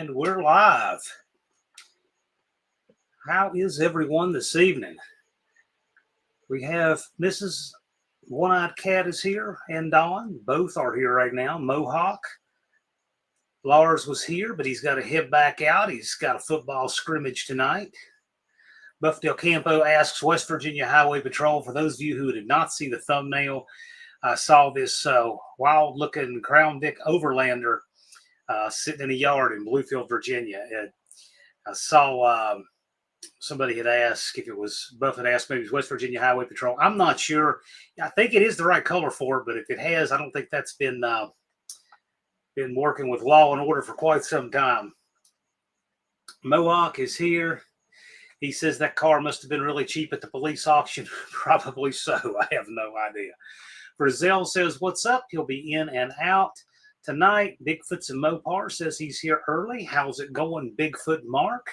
And we're live. How is everyone this evening? We have Mrs. One-Eyed Cat is here and Dawn. Both are here right now. Mohawk. Lars was here, but he's got to head back out. He's got a football scrimmage tonight. Buff Del Campo asks West Virginia Highway Patrol, for those of you who did not see the thumbnail, I saw this wild-looking Crown Vic overlander sitting in a yard in Bluefield, Virginia. I saw somebody had asked if it was, Buff had asked maybe it was West Virginia Highway Patrol. I'm not sure. I think it is the right color for it, but if it has, I don't think that's been working with law and order for quite some time. Mohawk is here. He says that car must have been really cheap at the police auction. Probably so. I have no idea. Brazil says, what's up? He'll be in and out tonight. Bigfoot's in Mopar says he's here early. How's it going, Bigfoot Mark?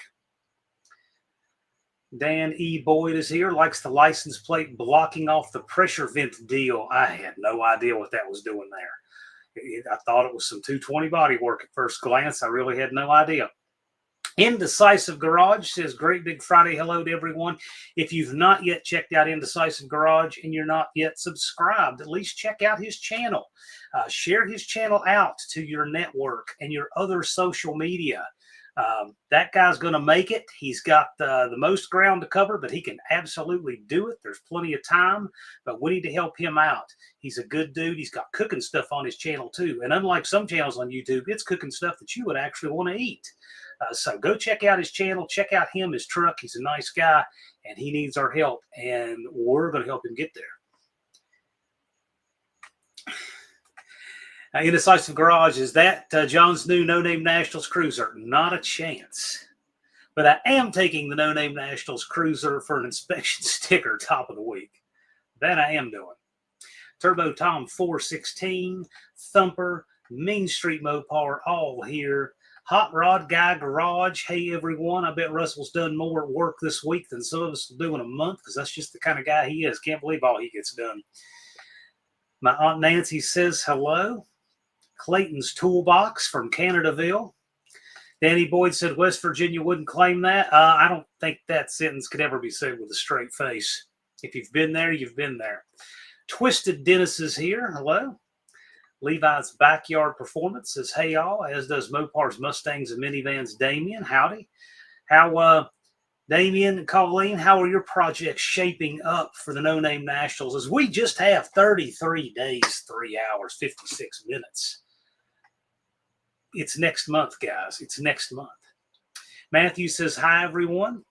Dan E. Boyd is here. Likes the license plate blocking off the pressure vent deal. I had no idea what that was doing there. I thought it was some 220 body work at first glance. I really had no idea. Indecisive Garage says, great big Friday hello to everyone. If you've not yet checked out Indecisive Garage and you're not yet subscribed, at least check out his channel. Share his channel out to your network and your other social media. That guy's going to make it. He's got the most ground to cover, but he can absolutely do it. There's plenty of time, but we need to help him out. He's a good dude. He's got cooking stuff on his channel too. And unlike some channels on YouTube, it's cooking stuff that you would actually want to eat. So go check out his channel. Check out him, his truck. He's a nice guy, and he needs our help, and we're going to help him get there. Indecisive Garage, is that John's new No Name Nationals Cruiser? Not a chance. But I am taking the No Name Nationals Cruiser for an inspection sticker top of the week. That I am doing. Turbo Tom 416, Thumper, Mean Street Mopar, all here. Hot Rod Guy Garage. Hey, everyone. I bet Russell's done more work this week than some of us will do in a month, because that's just the kind of guy he is. Can't believe all he gets done. My Aunt Nancy says hello. Clayton's Toolbox from Canadaville. Danny Boyd said West Virginia wouldn't claim that. I don't think that sentence could ever be said with a straight face. If you've been there, you've been there. Twisted Dennis is here. Hello. Levi's Backyard Performance says, hey, y'all, as does Mopar's Mustangs and Minivans. Damien, howdy. How, Damien and Colleen, how are your projects shaping up for the No Name Nationals? As we just have 33 days, 3 hours, 56 minutes. It's next month, guys. It's next month. Matthew says, hi, everyone.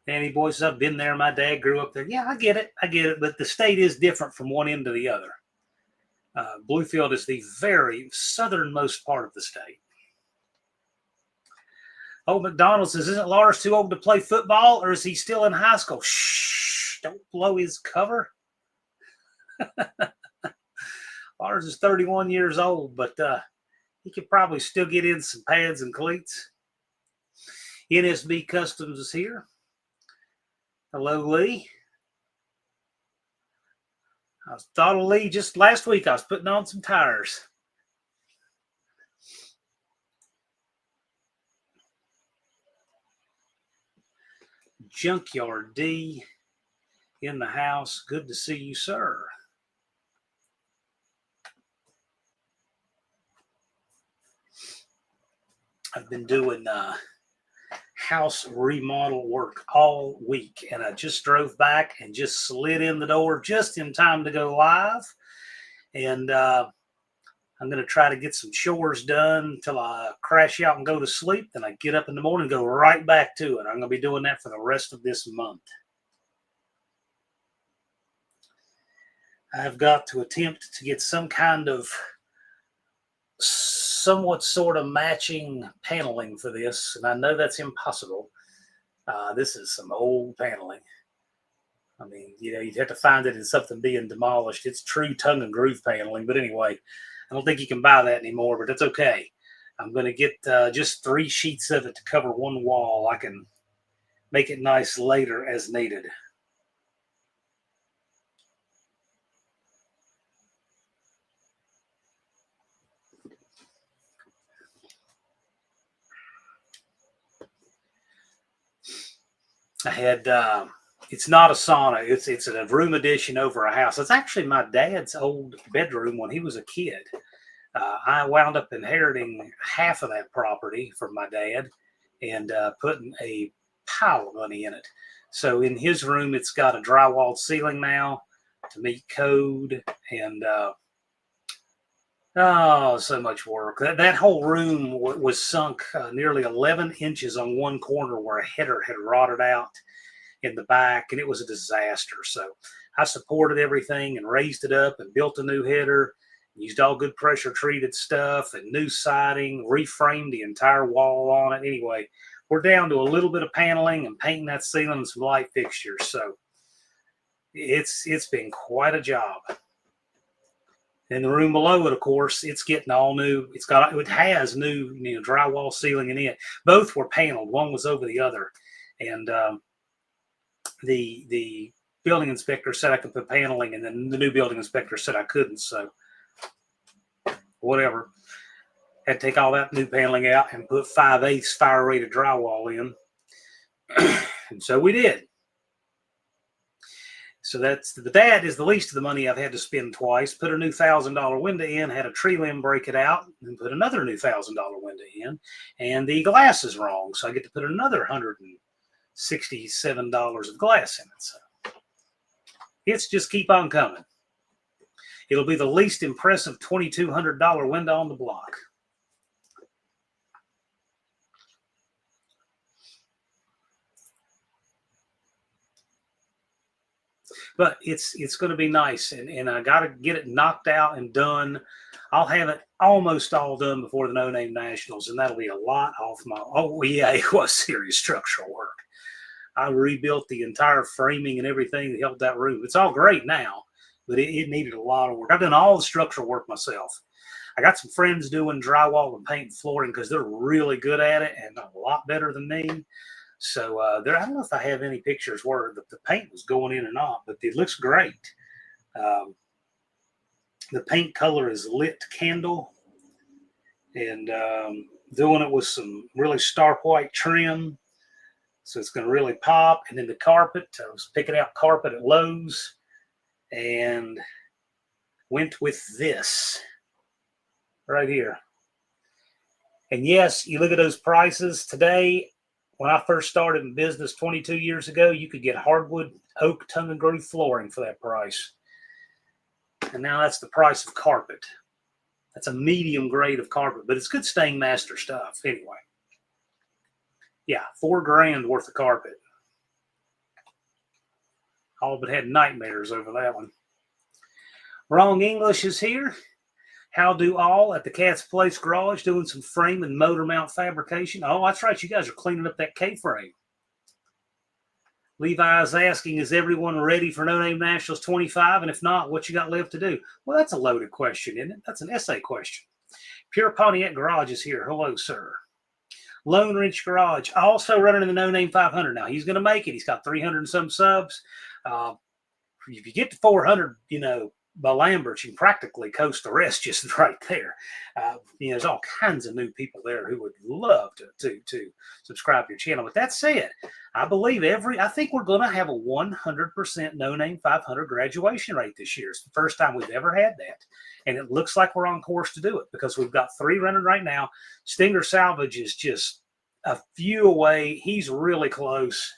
Danny Boy says, I've been there. My dad grew up there. Yeah, I get it. I get it. But the state is different from one end to the other. Bluefield is the very southernmost part of the state. Old McDonald says, isn't Lars too old to play football, or is he still in high school? Shh, don't blow his cover. Lars is 31 years old, but he could probably still get in some pads and cleats. NSB Customs is here. Hello, Lee. I thought of Lee just last week. I was putting on some tires. Junkyard D in the house. Good to see you, sir. I've been doing house remodel work all week, and I just drove back and just slid in the door just in time to go live. And I'm going to try to get some chores done until I crash out and go to sleep. Then I get up in the morning and go right back to it. I'm going to be doing that for the rest of this month. I've got to attempt to get some kind of somewhat sort of matching paneling for this, and I know that's impossible. This is some old paneling. I mean, you know, you'd have to find it in something being demolished. It's true tongue and groove paneling, but anyway, I don't think you can buy that anymore, but that's okay. I'm going to get just 3 sheets of it to cover one wall. I can make it nice later as needed. I had, it's not a sauna. It's a room addition over a house. It's actually my dad's old bedroom when he was a kid. I wound up inheriting half of that property from my dad and putting a pile of money in it. So in his room, it's got a drywall ceiling now to meet code, and so much work. That whole room was sunk nearly 11 inches on one corner where a header had rotted out in the back, and it was a disaster. So I supported everything and raised it up and built a new header, used all good pressure treated stuff and new siding, reframed the entire wall on it. Anyway, we're down to a little bit of paneling and painting that ceiling and some light fixtures. So it's been quite a job. In the room below it, of course, it's getting all new. It has new, drywall ceiling in it. Both were paneled. One was over the other, and the building inspector said I could put paneling, and then the new building inspector said I couldn't. So whatever. Had to take all that new paneling out and put 5/8 fire rated drywall in, and so we did. So that is the least of the money I've had to spend twice. Put a new $1,000 window in, had a tree limb break it out, and put another new $1,000 window in. And the glass is wrong, so I get to put another $167 of glass in it. So it's just keep on coming. It'll be the least impressive $2,200 window on the block. But it's going to be nice, and I got to get it knocked out and done. I'll have it almost all done before the No Name Nationals, and that'll be a lot off my. Oh yeah, it was serious structural work. I rebuilt the entire framing and everything that held that room. It's all great now, but it needed a lot of work. I've done all the structural work myself. I got some friends doing drywall and paint and flooring because they're really good at it and a lot better than me. So I don't know if I have any pictures where the paint was going in or not, but it looks great. The paint color is lit candle, and doing it with some really stark white trim. So it's going to really pop. And then the carpet, I was picking out carpet at Lowe's and went with this right here. And yes, you look at those prices today. When I first started in business 22 years ago, you could get hardwood oak tongue and groove flooring for that price. And now that's the price of carpet. That's a medium grade of carpet, but it's good Stainmaster stuff anyway. Yeah, $4,000 worth of carpet. All but had nightmares over that one. Wrong English is here. How do all at the Cat's Place Garage doing some frame and motor mount fabrication. Oh, that's right. You guys are cleaning up that K-frame. Levi's asking, is everyone ready for No Name Nationals 25? And if not, what you got left to do? Well, that's a loaded question, isn't it? That's an essay question. Pure Pontiac Garage is here. Hello, sir. Lone Wrench Garage, also running in the No Name 500 now. He's going to make it. He's got 300 and some subs. If you get to 400, by Lambert, you can practically coast the rest just right there. There's all kinds of new people there who would love to subscribe to your channel. With that said, I think we're going to have a 100% No Name 500 graduation rate this year. It's the first time we've ever had that. And it looks like we're on course to do it because we've got 3 running right now. Stinger Salvage is just a few away. He's really close.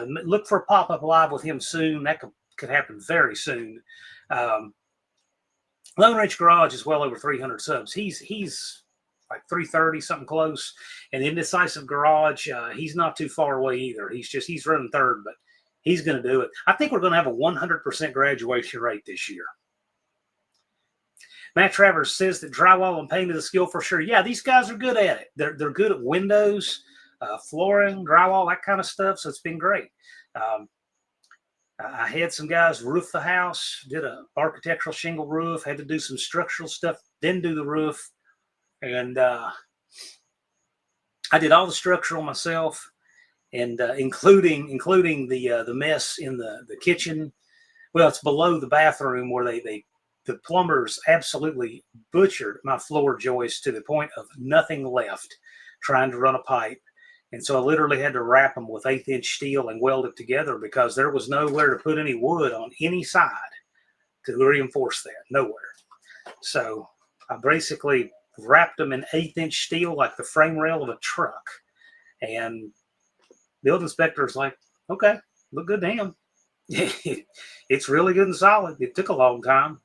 Look for a pop-up live with him soon. That could happen very soon. Lone Wrench Garage is well over 300 subs. He's like 330, something close. And Indecisive Garage, he's not too far away either. He's running third, but he's going to do it. I think we're going to have a 100% graduation rate this year. Matt Travers says that drywall and paint is a skill for sure. Yeah, these guys are good at it. They're good at windows, flooring, drywall, that kind of stuff. So it's been great. I had some guys roof the house, did an architectural shingle roof, had to do some structural stuff, then do the roof. And I did all the structural myself, and including the mess in the kitchen. Well, it's below the bathroom where the plumbers absolutely butchered my floor joist to the point of nothing left, trying to run a pipe. And so I literally had to wrap them with 1/8-inch steel and weld it together because there was nowhere to put any wood on any side to reinforce that. Nowhere. So I basically wrapped them in 1/8-inch steel like the frame rail of a truck. And the building inspector's like, okay, look good to him. It's really good and solid. It took a long time.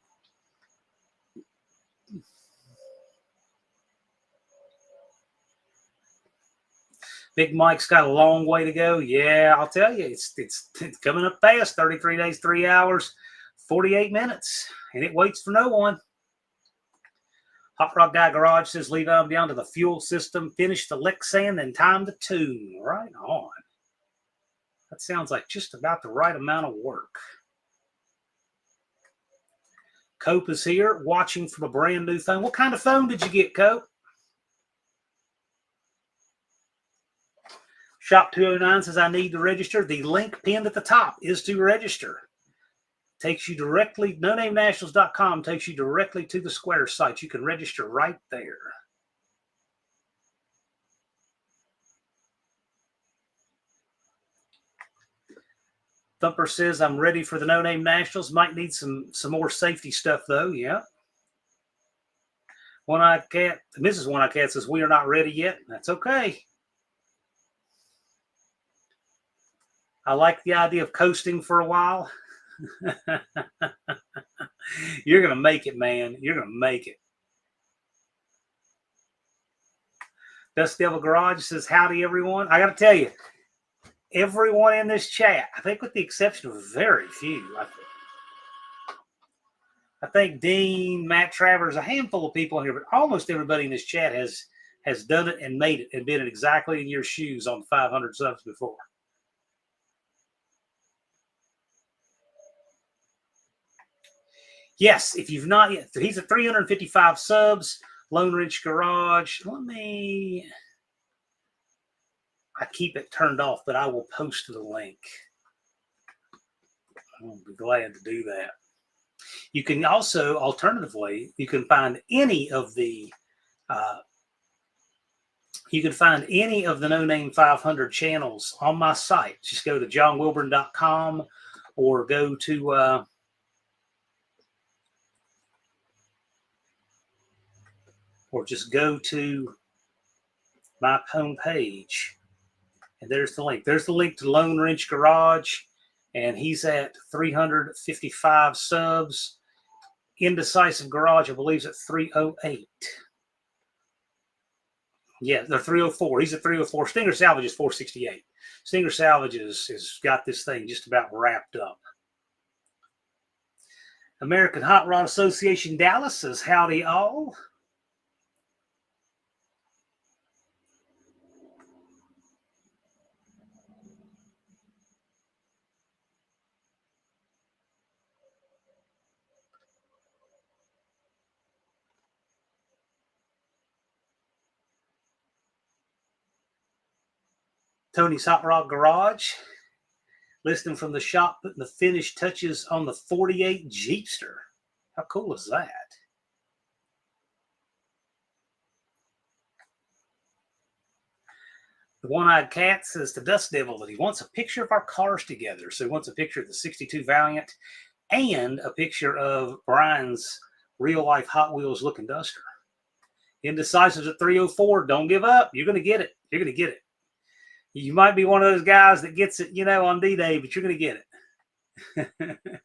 Big Mike's got a long way to go. Yeah, I'll tell you, it's coming up fast. 33 days, 3 hours, 48 minutes, and it waits for no one. Hot Rod Guy Garage says, leave them down to the fuel system, finish the lick sand, and time to tune. Right on. That sounds like just about the right amount of work. Cope is here, watching from a brand new phone. What kind of phone did you get, Cope? Shop 209 says, I need to register. The link pinned at the top is to register. Takes you directly, NoNameNationals.com takes you directly to the Square site. You can register right there. Thumper says, I'm ready for the No Name Nationals. Might need some more safety stuff, though. Yeah. One-Eyed Cat, Mrs. One-Eyed Cat says, we are not ready yet. That's okay. I like the idea of coasting for a while. You're going to make it, man. You're going to make it. Dust Devil Garage says, howdy, everyone. I got to tell you, everyone in this chat, I think with the exception of very few, I think Dean, Matt Travers, a handful of people in here, but almost everybody in this chat has done it and made it and been exactly in your shoes on 500 subs before. Yes, if you've not yet, he's at 355 subs, Lone Ridge Garage. I keep it turned off, but I will post the link. I'll be glad to do that. You can also, alternatively, you can find any of the No Name 500 channels on my site. Just go to johnwilburn.com or go to or just go to my home page, and there's the link. There's the link to Lone Ridge Garage, and he's at 355 subs. Indecisive Garage, I believe, is at 308. Yeah, they're 304. He's at 304. Stinger Salvage is 468. Stinger Salvage has got this thing just about wrapped up. American Hot Rod Association Dallas says, howdy all. Tony's Hot Rod Garage, listening from the shop, putting the finished touches on the 48 Jeepster. How cool is that? The One-Eyed Cat says to Dust Devil that he wants a picture of our cars together. So he wants a picture of the 62 Valiant and a picture of Brian's real-life Hot Wheels looking Duster. Indecisives at 304. Don't give up. You're going to get it. You're going to get it. You might be one of those guys that gets it, on D-Day, but you're going to get it.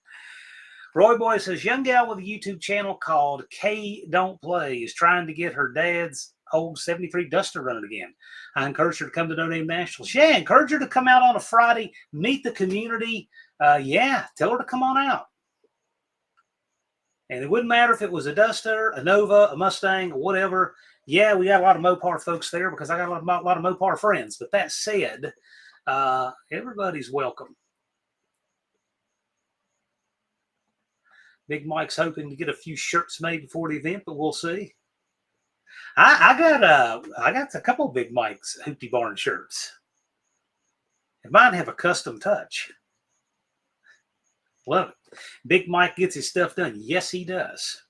Roy Boy says, young gal with a YouTube channel called K Don't Play is trying to get her dad's old 73 Duster running again. I encourage her to come to No Name Nationals. Yeah, I encourage her to come out on a Friday, meet the community. Tell her to come on out. And it wouldn't matter if it was a Duster, a Nova, a Mustang, or whatever. Yeah, we got a lot of Mopar folks there because I got a lot of Mopar friends. But that said, everybody's welcome. Big Mike's hoping to get a few shirts made before the event, but we'll see. I got a couple of Big Mike's Hoopty Barn shirts. And mine have a custom touch. Love it. Big Mike gets his stuff done. Yes, he does.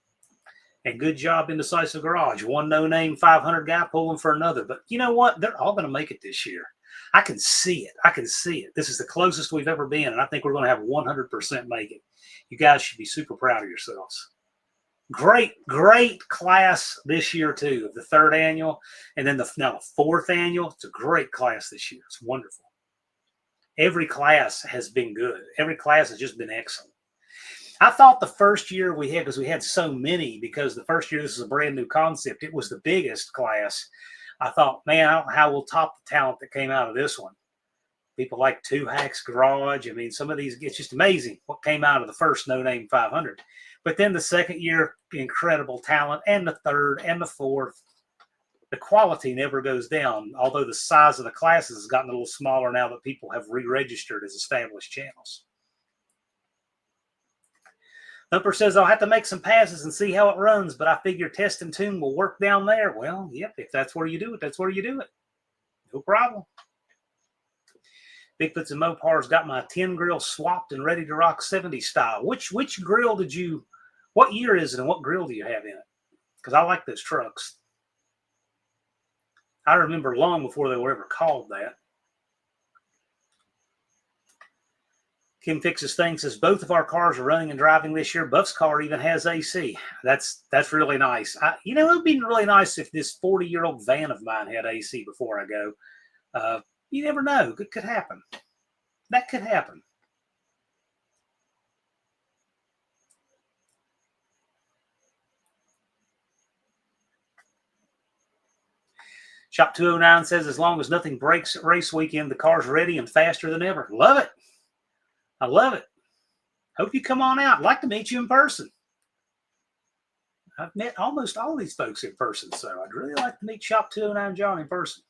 And good job, Indecisive Garage. One No Name 500 guy pulling for another. But you know what? They're all going to make it this year. I can see it. I can see it. This is the closest we've ever been, and I think we're going to have 100% make it. You guys should be super proud of yourselves. Great class this year too, the 3rd annual, and then now the 4th annual. It's a great class this year. It's wonderful. Every class has been good. Every class has just been excellent. I thought the first year we had, because we had so many, because the first year this is a brand new concept, it was the biggest class. I thought, man, I don't know how we'll top the talent that came out of this one. People like Two Hacks Garage. I mean, some of these, it's just amazing what came out of the first No Name 500. But then the second year, incredible talent, and the 3rd and the 4th. The quality never goes down, although the size of the classes has gotten a little smaller now that people have re-registered as established channels. Thumper says, I'll have to make some passes and see how it runs, but I figure test and tune will work down there. Well, yep, if that's where you do it, that's where you do it. No problem. Bigfoots and Mopars got my 10 grill swapped and ready to rock 70 style. Which grill did you, what year is it and what grill do you have in it? Because I like those trucks. I remember long before they were ever called that. Kim Fixes Things says, both of our cars are running and driving this year. Buff's car even has AC. That's really nice. You know, it would be really nice if this 40-year-old van of mine had AC before I go. You never know. It could happen. That could happen. Shop 209 says, as long as nothing breaks at race weekend, the car's ready and faster than ever. Love it. I love it. Hope you come on out. I'd like to meet you in person. I've met almost all these folks in person, so I'd really like to meet Shop 209 John in person.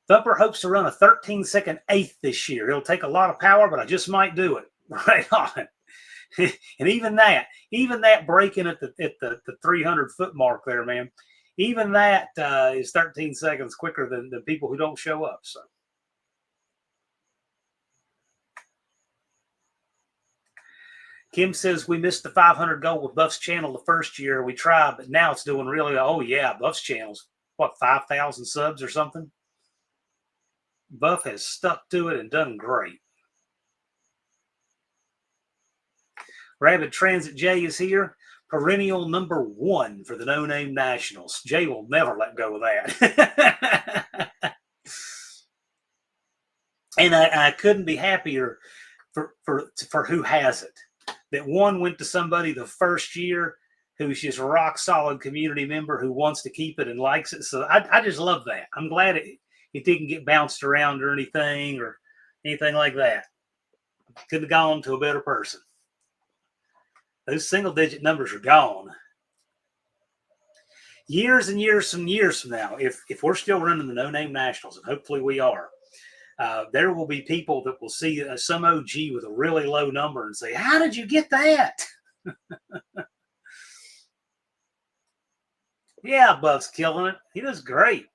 Thumper hopes to run a 13-second 8th this year. It'll take a lot of power, but I just might do it. Right on. And even that breaking at the 300-foot mark there, man, even that is 13 seconds quicker than the people who don't show up. So. Kim says, we missed the 500 goal with Buff's channel the first year. We tried, but now it's doing really, oh yeah, Buff's channel's, what, 5,000 subs or something? Buff has stuck to it and done great. Rabid Transit J is here. Perennial #1 for the No Name Nationals. Jay will never let go of that. And I couldn't be happier for who has it. That one went to somebody the first year who's just a rock solid community member who wants to keep it and likes it. So I just love that. I'm glad it didn't get bounced around or anything like that. Could have gone to a better person. Those single-digit numbers are gone. Years and years and years from now, if we're still running the No Name Nationals, and hopefully we are, there will be people that will see some OG with a really low number and say, how did you get that? Yeah, Buff's killing it. He does great.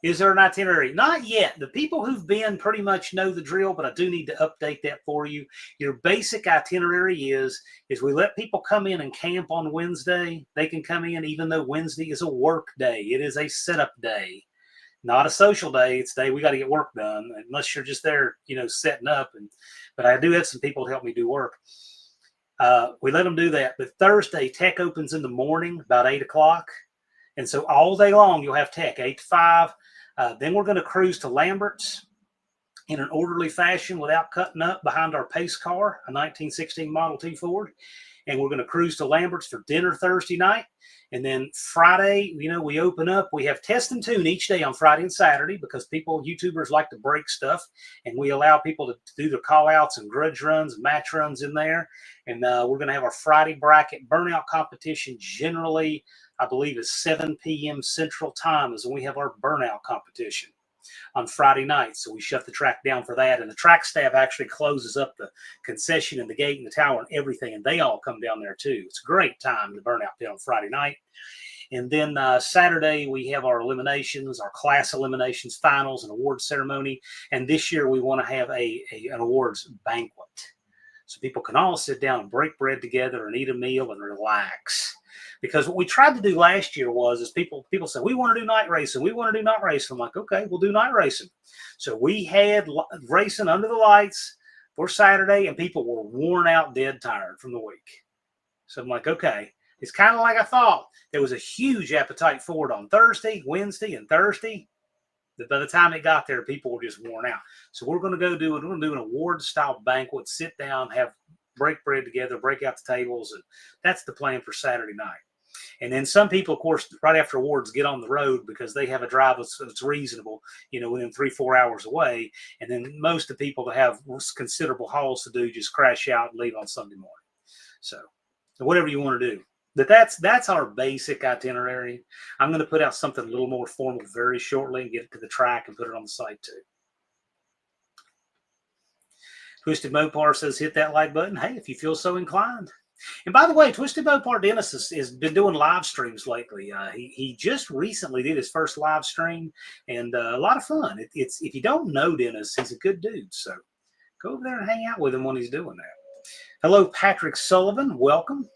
Is there an itinerary? Not yet. The people who've been pretty much know the drill, but I do need to update that for you. Your basic itinerary is we let people come in and camp on Wednesday. They can come in even though Wednesday is a work day. It is a setup day, not a social day. It's a day we got to get work done, unless you're just there, setting up. But I do have some people to help me do work. We let them do that. But Thursday, tech opens in the morning, about 8 o'clock. And so all day long, you'll have tech, 8 to 5. Then we're going to cruise to Lambert's in an orderly fashion without cutting up behind our pace car, a 1916 Model T Ford. And we're going to cruise to Lambert's for dinner Thursday night. And then Friday, we open up. We have test and tune each day on Friday and Saturday because YouTubers like to break stuff. And we allow people to do their call outs and grudge runs and match runs in there. And we're going to have our Friday bracket burnout competition. Generally, I believe it's 7 p.m. Central Time is when we have our burnout competition on Friday night. So we shut the track down for that. And the track staff actually closes up the concession and the gate and the tower and everything. And they all come down there too. It's a great time to burn out there on Friday night. And then Saturday, we have our eliminations, our class eliminations, finals, and awards ceremony. And this year, we want to have an awards banquet. so people can all sit down and break bread together and eat a meal and relax. Because what we tried to do last year was people said, we want to do night racing. We want to do night racing. I'm like, okay, we'll do night racing. So we had racing under the lights for Saturday, and people were worn out, dead tired from the week. So I'm like, okay, it's kind of like I thought. There was a huge appetite for it on Thursday, Wednesday, and Thursday. But by the time it got there, people were just worn out. So we're going to do an award-style banquet, sit down, break bread together, break out the tables, and that's the plan for Saturday night. And then some people, of course, right after awards get on the road because they have a drive that's reasonable, within 3-4 hours away. And then most of the people that have considerable hauls to do just crash out and leave on Sunday morning. So whatever you want to do. But that's our basic itinerary. I'm going to put out something a little more formal very shortly and get it to the track and put it on the site too. Twisted Mopar says, hit that like button. Hey, if you feel so inclined. And by the way, Twisted Mopar Dennis has been doing live streams lately. He just recently did his first live stream, and a lot of fun. It's if you don't know Dennis, he's a good dude. So go over there and hang out with him when he's doing that. Hello, Patrick Sullivan. Welcome.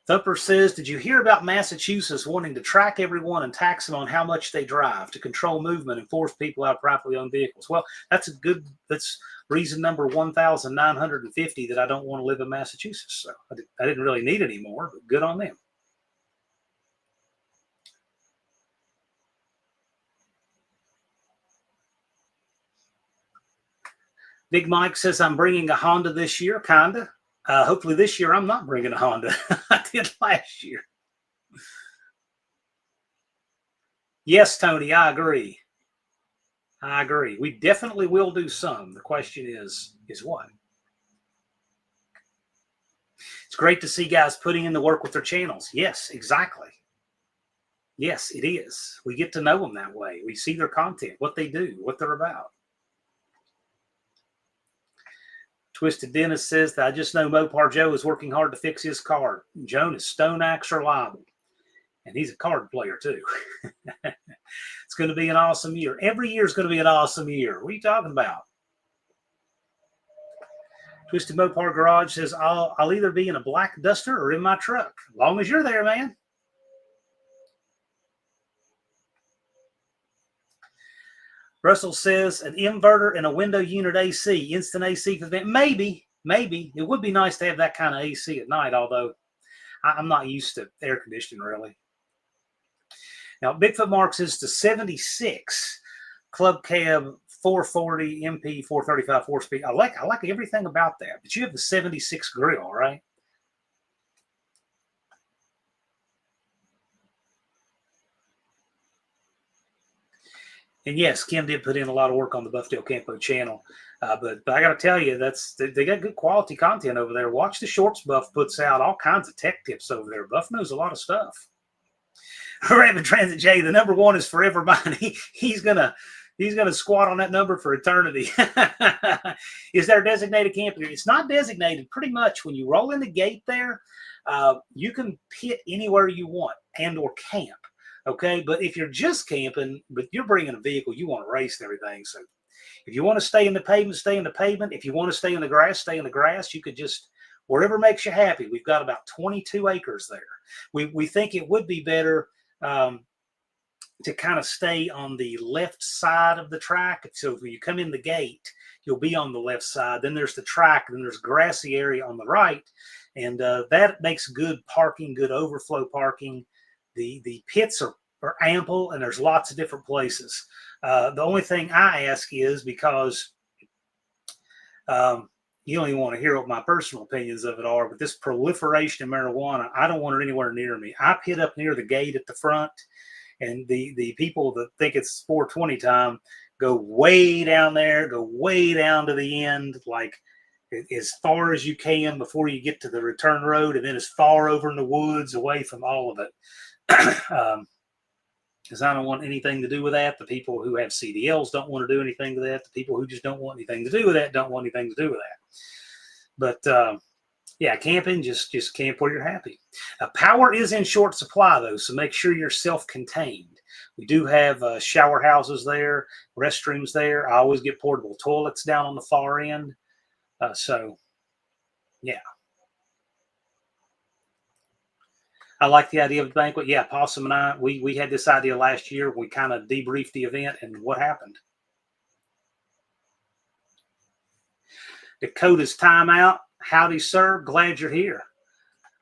Thumper says, did you hear about Massachusetts wanting to track everyone and tax them on how much they drive to control movement and force people out of privately owned vehicles? Well, that's reason number 1,950 that I don't want to live in Massachusetts. So I didn't really need any more, but good on them. Big Mike says, I'm bringing a Honda this year, kinda. Hopefully this year I'm not bringing a Honda. I did last year. Yes, Tony, I agree. I agree. We definitely will do some. The question is what? It's great to see guys putting in the work with their channels. Yes, exactly. Yes, it is. We get to know them that way. We see their content, what they do, what they're about. Twisted Dennis says that I just know Mopar Joe is working hard to fix his car. Jonas, Stone Axe reliable. And he's a card player too. It's going to be an awesome year. Every year is going to be an awesome year. What are you talking about? Twisted Mopar Garage says, I'll either be in a black Duster or in my truck. As long as you're there, man. Russell says an inverter and a window unit AC, instant AC for the event. Maybe. It would be nice to have that kind of AC at night, although I'm not used to air conditioning, really. Now, Bigfoot Mark says the 76 Club Cab 440 MP 435 4-speed. I like everything about that, but you have the 76 grill, right? And yes, Kim did put in a lot of work on the Buffdale Campo channel. But I got to tell you, they got good quality content over there. Watch the shorts Buff puts out, all kinds of tech tips over there. Buff knows a lot of stuff. Rabbit Transit J, the number one is forever mine. He's gonna squat on that number for eternity. Is there a designated camp? It's not designated. Pretty much when you roll in the gate there, you can pit anywhere you want and or camp. Okay, but if you're just camping, but you're bringing a vehicle, you want to race and everything. So if you want to stay in the pavement, stay in the pavement. If you want to stay in the grass, stay in the grass. You could just, wherever makes you happy. We've got about 22 acres there. We think it would be better to kind of stay on the left side of the track. So when you come in the gate, you'll be on the left side. Then there's the track, then there's a grassy area on the right. And that makes good parking, good overflow parking. The pits are ample, and there's lots of different places. The only thing I ask is, because you don't even want to hear what my personal opinions of it are, but this proliferation of marijuana, I don't want it anywhere near me. I pit up near the gate at the front, and the people that think it's 420 time go way down there, go way down to the end, like as far as you can before you get to the return road, and then as far over in the woods away from all of it. Because I don't want anything to do with that. The people who have CDLs don't want to do anything to that. The people who just don't want anything to do with that don't want anything to do with that. But yeah, camping, just camp where you're happy. Power is in short supply, though, so make sure you're self-contained. We do have shower houses there, restrooms there. I always get portable toilets down on the far end. So, yeah. I like the idea of a banquet. Yeah, Possum and I, we had this idea last year. We kind of debriefed the event and what happened. Dakota's timeout. Howdy, sir. Glad you're here.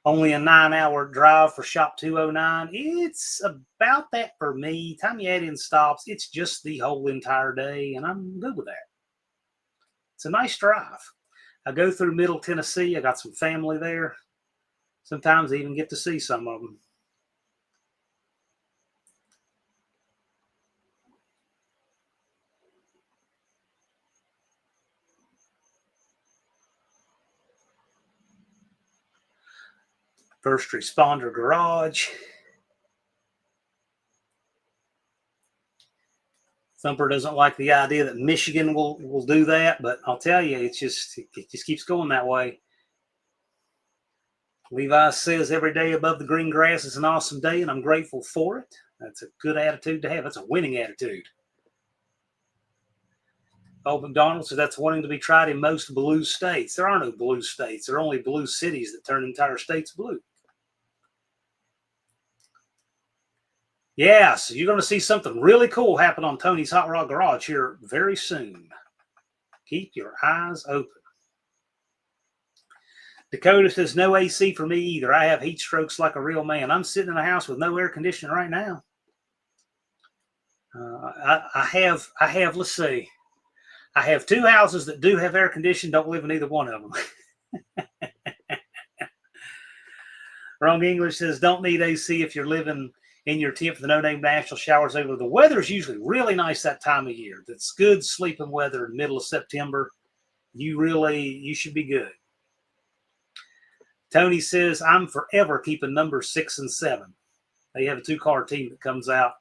Only a 9-hour drive for Shop 209. It's about that for me. Time you add in stops, it's just the whole entire day, and I'm good with that. It's a nice drive. I go through Middle Tennessee. I got some family there. Sometimes I even get to see some of them. First responder garage. Thumper doesn't like the idea that Michigan will do that, but I'll tell you, it just keeps going that way. Levi says every day above the green grass is an awesome day, and I'm grateful for it. That's a good attitude to have. That's a winning attitude. Old McDonald says that's wanting to be tried in most blue states. There are no blue states. There are only blue cities that turn entire states blue. Yeah, so you're going to see something really cool happen on Tony's Hot Rod Garage here very soon. Keep your eyes open. Dakota says, no AC for me either. I have heat strokes like a real man. I'm sitting in a house with no air conditioning right now. I have, let's see. I have 2 houses that do have air conditioning. Don't live in either one of them. Wrong English says, don't need AC if you're living in your tent for the No Name National showers over. The weather is usually really nice that time of year. That's good sleeping weather in the middle of September. You should be good. Tony says, I'm forever keeping numbers 6 and 7. They have a 2-car team that comes out.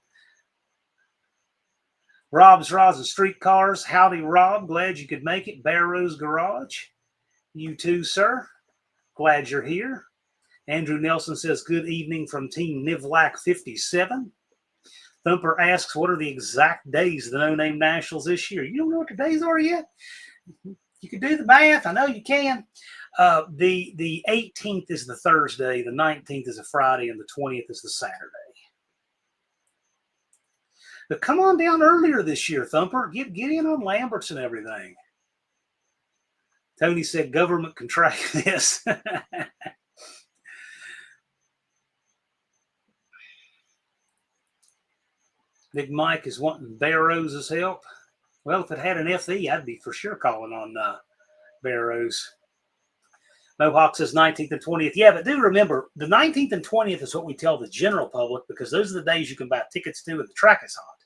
Rob's Rods and Streetcars. Howdy, Rob. Glad you could make it. Bear Rose Garage. You too, sir. Glad you're here. Andrew Nelson says, good evening from Team Nivlac 57. Thumper asks, what are the exact days of the No Name Nationals this year? You don't know what the days are yet? You can do the math. I know you can. The 18th is the Thursday, the 19th is a Friday, and the 20th is the Saturday. But come on down earlier this year, Thumper. Get in on Lambert's and everything. Tony said government can track this. Big Mike is wanting Bear Rose's help. Well, if it had an FE, I'd be for sure calling on Bear Rose. Mohawk says 19th and 20th. Yeah, but do remember, the 19th and 20th is what we tell the general public because those are the days you can buy tickets to and the track is hot.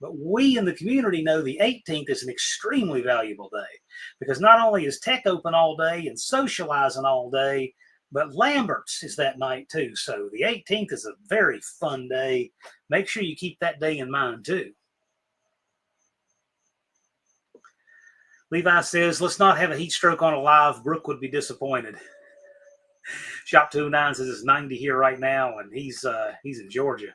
But we in the community know the 18th is an extremely valuable day because not only is tech open all day and socializing all day, but Lambert's is that night too. So the 18th is a very fun day. Make sure you keep that day in mind too. Levi says, let's not have a heat stroke on a live. Brooke would be disappointed. Shop 209 says it's 90 here right now, and he's in Georgia.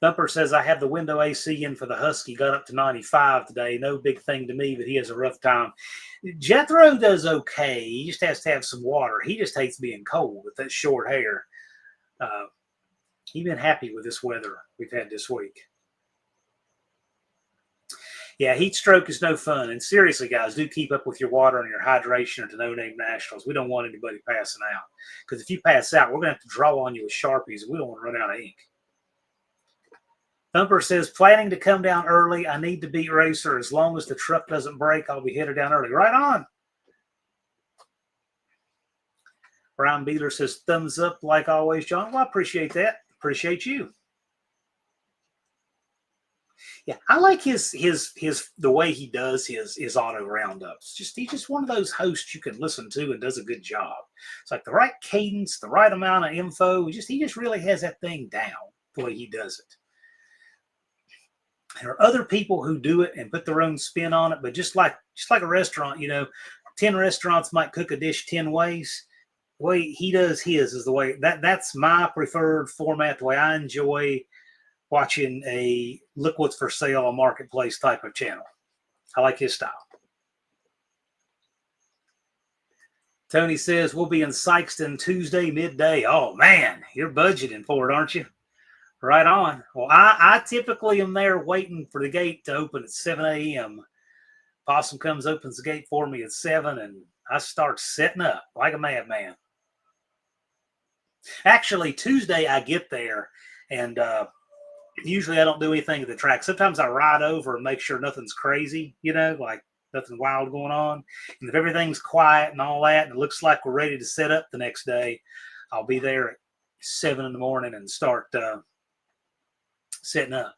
Thumper says, I have the window AC in for the Husky. Got up to 95 today. No big thing to me, but he has a rough time. Jethro does okay. He just has to have some water. He just hates being cold with that short hair. He's been happy with this weather we've had this week. Yeah, heat stroke is no fun. And seriously, guys, do keep up with your water and your hydration or to No Name Nationals. We don't want anybody passing out. Because if you pass out, we're going to have to draw on you with Sharpies, and we don't want to run out of ink. Thumper says, planning to come down early. I need to beat Racer. As long as the truck doesn't break, I'll be headed down early. Right on. Brown Beeler says, thumbs up like always, John. Well, I appreciate that. Appreciate you. Yeah, I like his the way he does his auto roundups. He's just one of those hosts you can listen to and does a good job. It's like the right cadence, the right amount of info. He just really has that thing down the way he does it. There are other people who do it and put their own spin on it, but just like a restaurant, 10 restaurants might cook a dish 10 ways. The way he does his is the way that's my preferred format, the way I enjoy watching a look what's for sale on marketplace type of channel. I like his style. Tony says we'll be in Sykeston Tuesday midday. Oh man, you're budgeting for it, aren't you? Right on. Well, I typically am there waiting for the gate to open at 7 a.m. Possum comes, opens the gate for me at 7, and I start setting up like a madman. Actually, Tuesday I get there, and usually I don't do anything at the track. Sometimes I ride over and make sure nothing's crazy, like nothing wild going on. And if everything's quiet and all that, and it looks like we're ready to set up the next day, I'll be there at 7 in the morning and start setting up.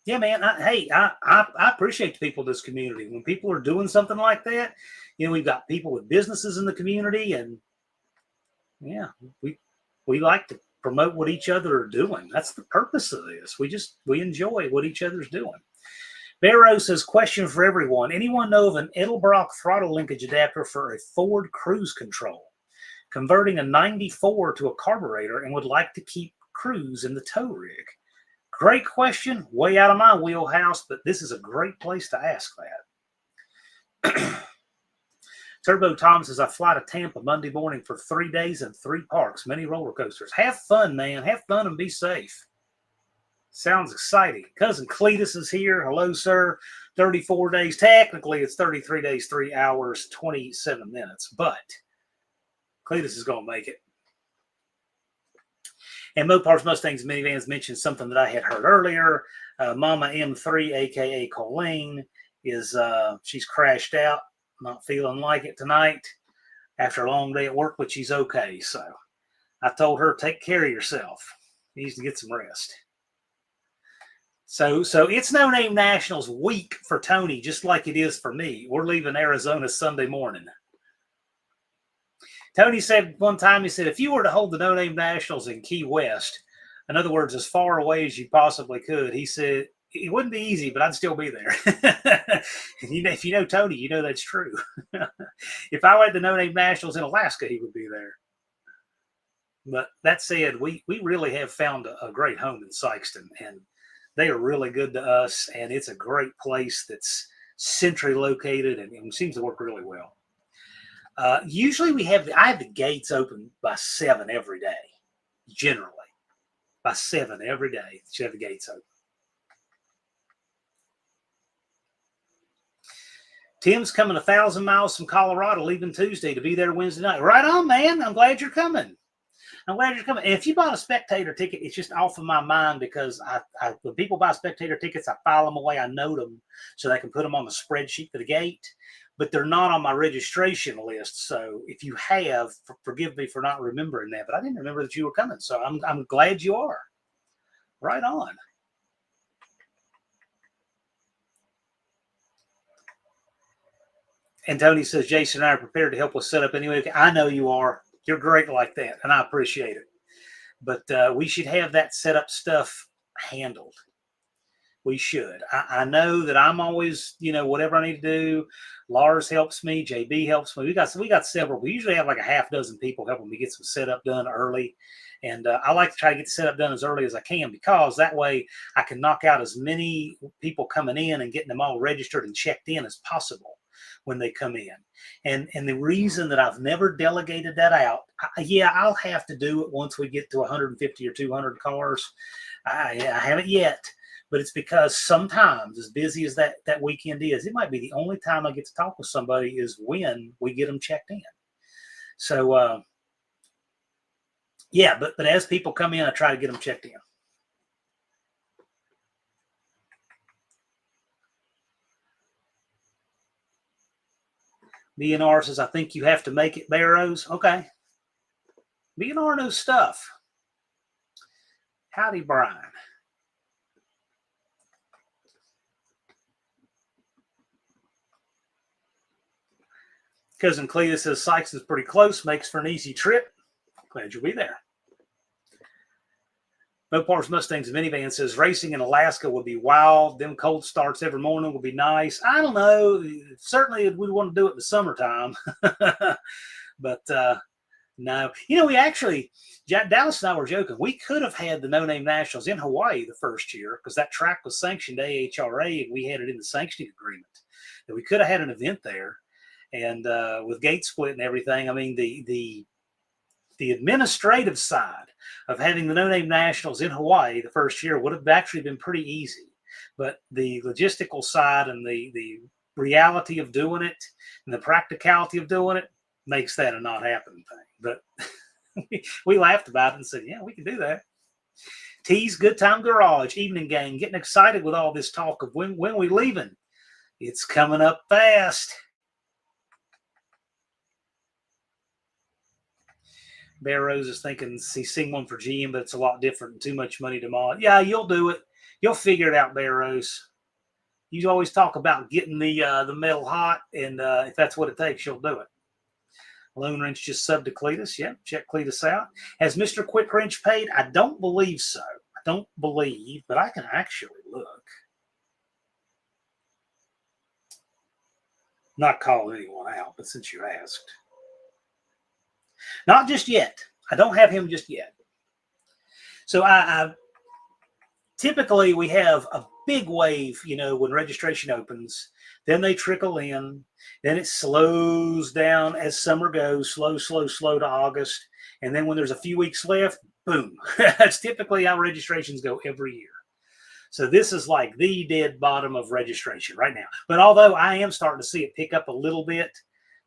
Yeah, man. I appreciate the people in this community. When people are doing something like that, we've got people with businesses in the community, and yeah, we like to promote what each other are doing. That's the purpose of this. We enjoy what each other's doing. Barrow says, question for everyone. Anyone know of an Edelbrock throttle linkage adapter for a Ford cruise control? Converting a 94 to a carburetor and would like to keep cruise in the tow rig. Great question. Way out of my wheelhouse, but this is a great place to ask that. Turbo Tom says, I fly to Tampa Monday morning for 3 days and 3 parks, many roller coasters. Have fun, man. Have fun and be safe. Sounds exciting. Cousin Cletus is here. Hello, sir. 34 days. Technically, it's 33 days, 3 hours, 27 minutes. But Cletus is going to make it. And Mopar's Mustangs and Minivans mentioned something that I had heard earlier. Mama M3, a.k.a. Colleen, she's crashed out. Not feeling like it tonight after a long day at work, but she's okay. So I told her, take care of yourself. You need to get some rest. So it's No Name Nationals week for Tony, just like it is for me. We're leaving Arizona Sunday morning. Tony said one time, he said, if you were to hold the No Name Nationals in Key West, in other words, as far away as you possibly could, he said, it wouldn't be easy, but I'd still be there. If you know Tony, you know that's true. If I had the No Name Nationals in Alaska, he would be there. But that said, we really have found a great home in Sykeston, and they are really good to us, and it's a great place that's centrally located and seems to work really well. Usually I have the gates open by 7 every day, generally. By 7 every day, you have the gates open. Tim's coming 1,000 miles from Colorado, leaving Tuesday to be there Wednesday night. Right on, man. I'm glad you're coming. And if you bought a spectator ticket, it's just off of my mind because when people buy spectator tickets, I file them away. I note them so they can put them on the spreadsheet for the gate, but they're not on my registration list. So if you have, forgive me for not remembering that, but I didn't remember that you were coming. So I'm glad you are. Right on. And Tony says, Jason and I are prepared to help with setup anyway. I know you are. You're great like that, and I appreciate it. But we should have that setup stuff handled. We should. I know that I'm always, whatever I need to do. Lars helps me. JB helps me. We got several. We usually have like a half dozen people helping me get some setup done early. And I like to try to get the setup done as early as I can because that way I can knock out as many people coming in and getting them all registered and checked in as possible when they come in. And the reason that I've never delegated that out, I'll have to do it once we get to 150 or 200 cars. I haven't yet, but it's because sometimes, as busy as that weekend is, it might be the only time I get to talk with somebody is when we get them checked in. So, but as people come in, I try to get them checked in. BNR says, I think you have to make it, Barrows. Okay. BNR knows stuff. Howdy, Brian. Cousin Clea says, Sykes is pretty close, makes for an easy trip. Glad you'll be there. Mopar's Mustangs and Minivan says, racing in Alaska would be wild. Them cold starts every morning would be nice. I don't know. Certainly we'd want to do it in the summertime. But No. You know, we actually, Dallas and I were joking. We could have had the No Name Nationals in Hawaii the first year because that track was sanctioned AHRA and we had it in the sanctioning agreement. That we could have had an event there. And with gate split and everything, I mean, the administrative side of having the No Name Nationals in Hawaii the first year would have actually been pretty easy. But the logistical side and the reality of doing it and the practicality of doing it makes that a not happening thing. But we laughed about it and said, yeah, we can do that. T's Good Time Garage, evening gang, getting excited with all this talk of when we leaving. It's coming up fast. Bear Rose is thinking he's seen one for GM, but it's a lot different and too much money to mod. Yeah, you'll do it. You'll figure it out, Bear Rose. You always talk about getting the metal hot, and if that's what it takes, you'll do it. Lone Wrench just subbed to Cletus. Yep, check Cletus out. Has Mr. Quick Wrench paid? I don't believe so. I don't believe, but I can actually look. Not calling anyone out, but since you asked. Not just yet. I don't have him just yet. So I typically we have a big wave, you know, when registration opens. Then they trickle in. Then it slows down as summer goes, slow to August. And then when there's a few weeks left, boom. That's typically how registrations go every year. So this is like the dead bottom of registration right now. But although I am starting to see it pick up a little bit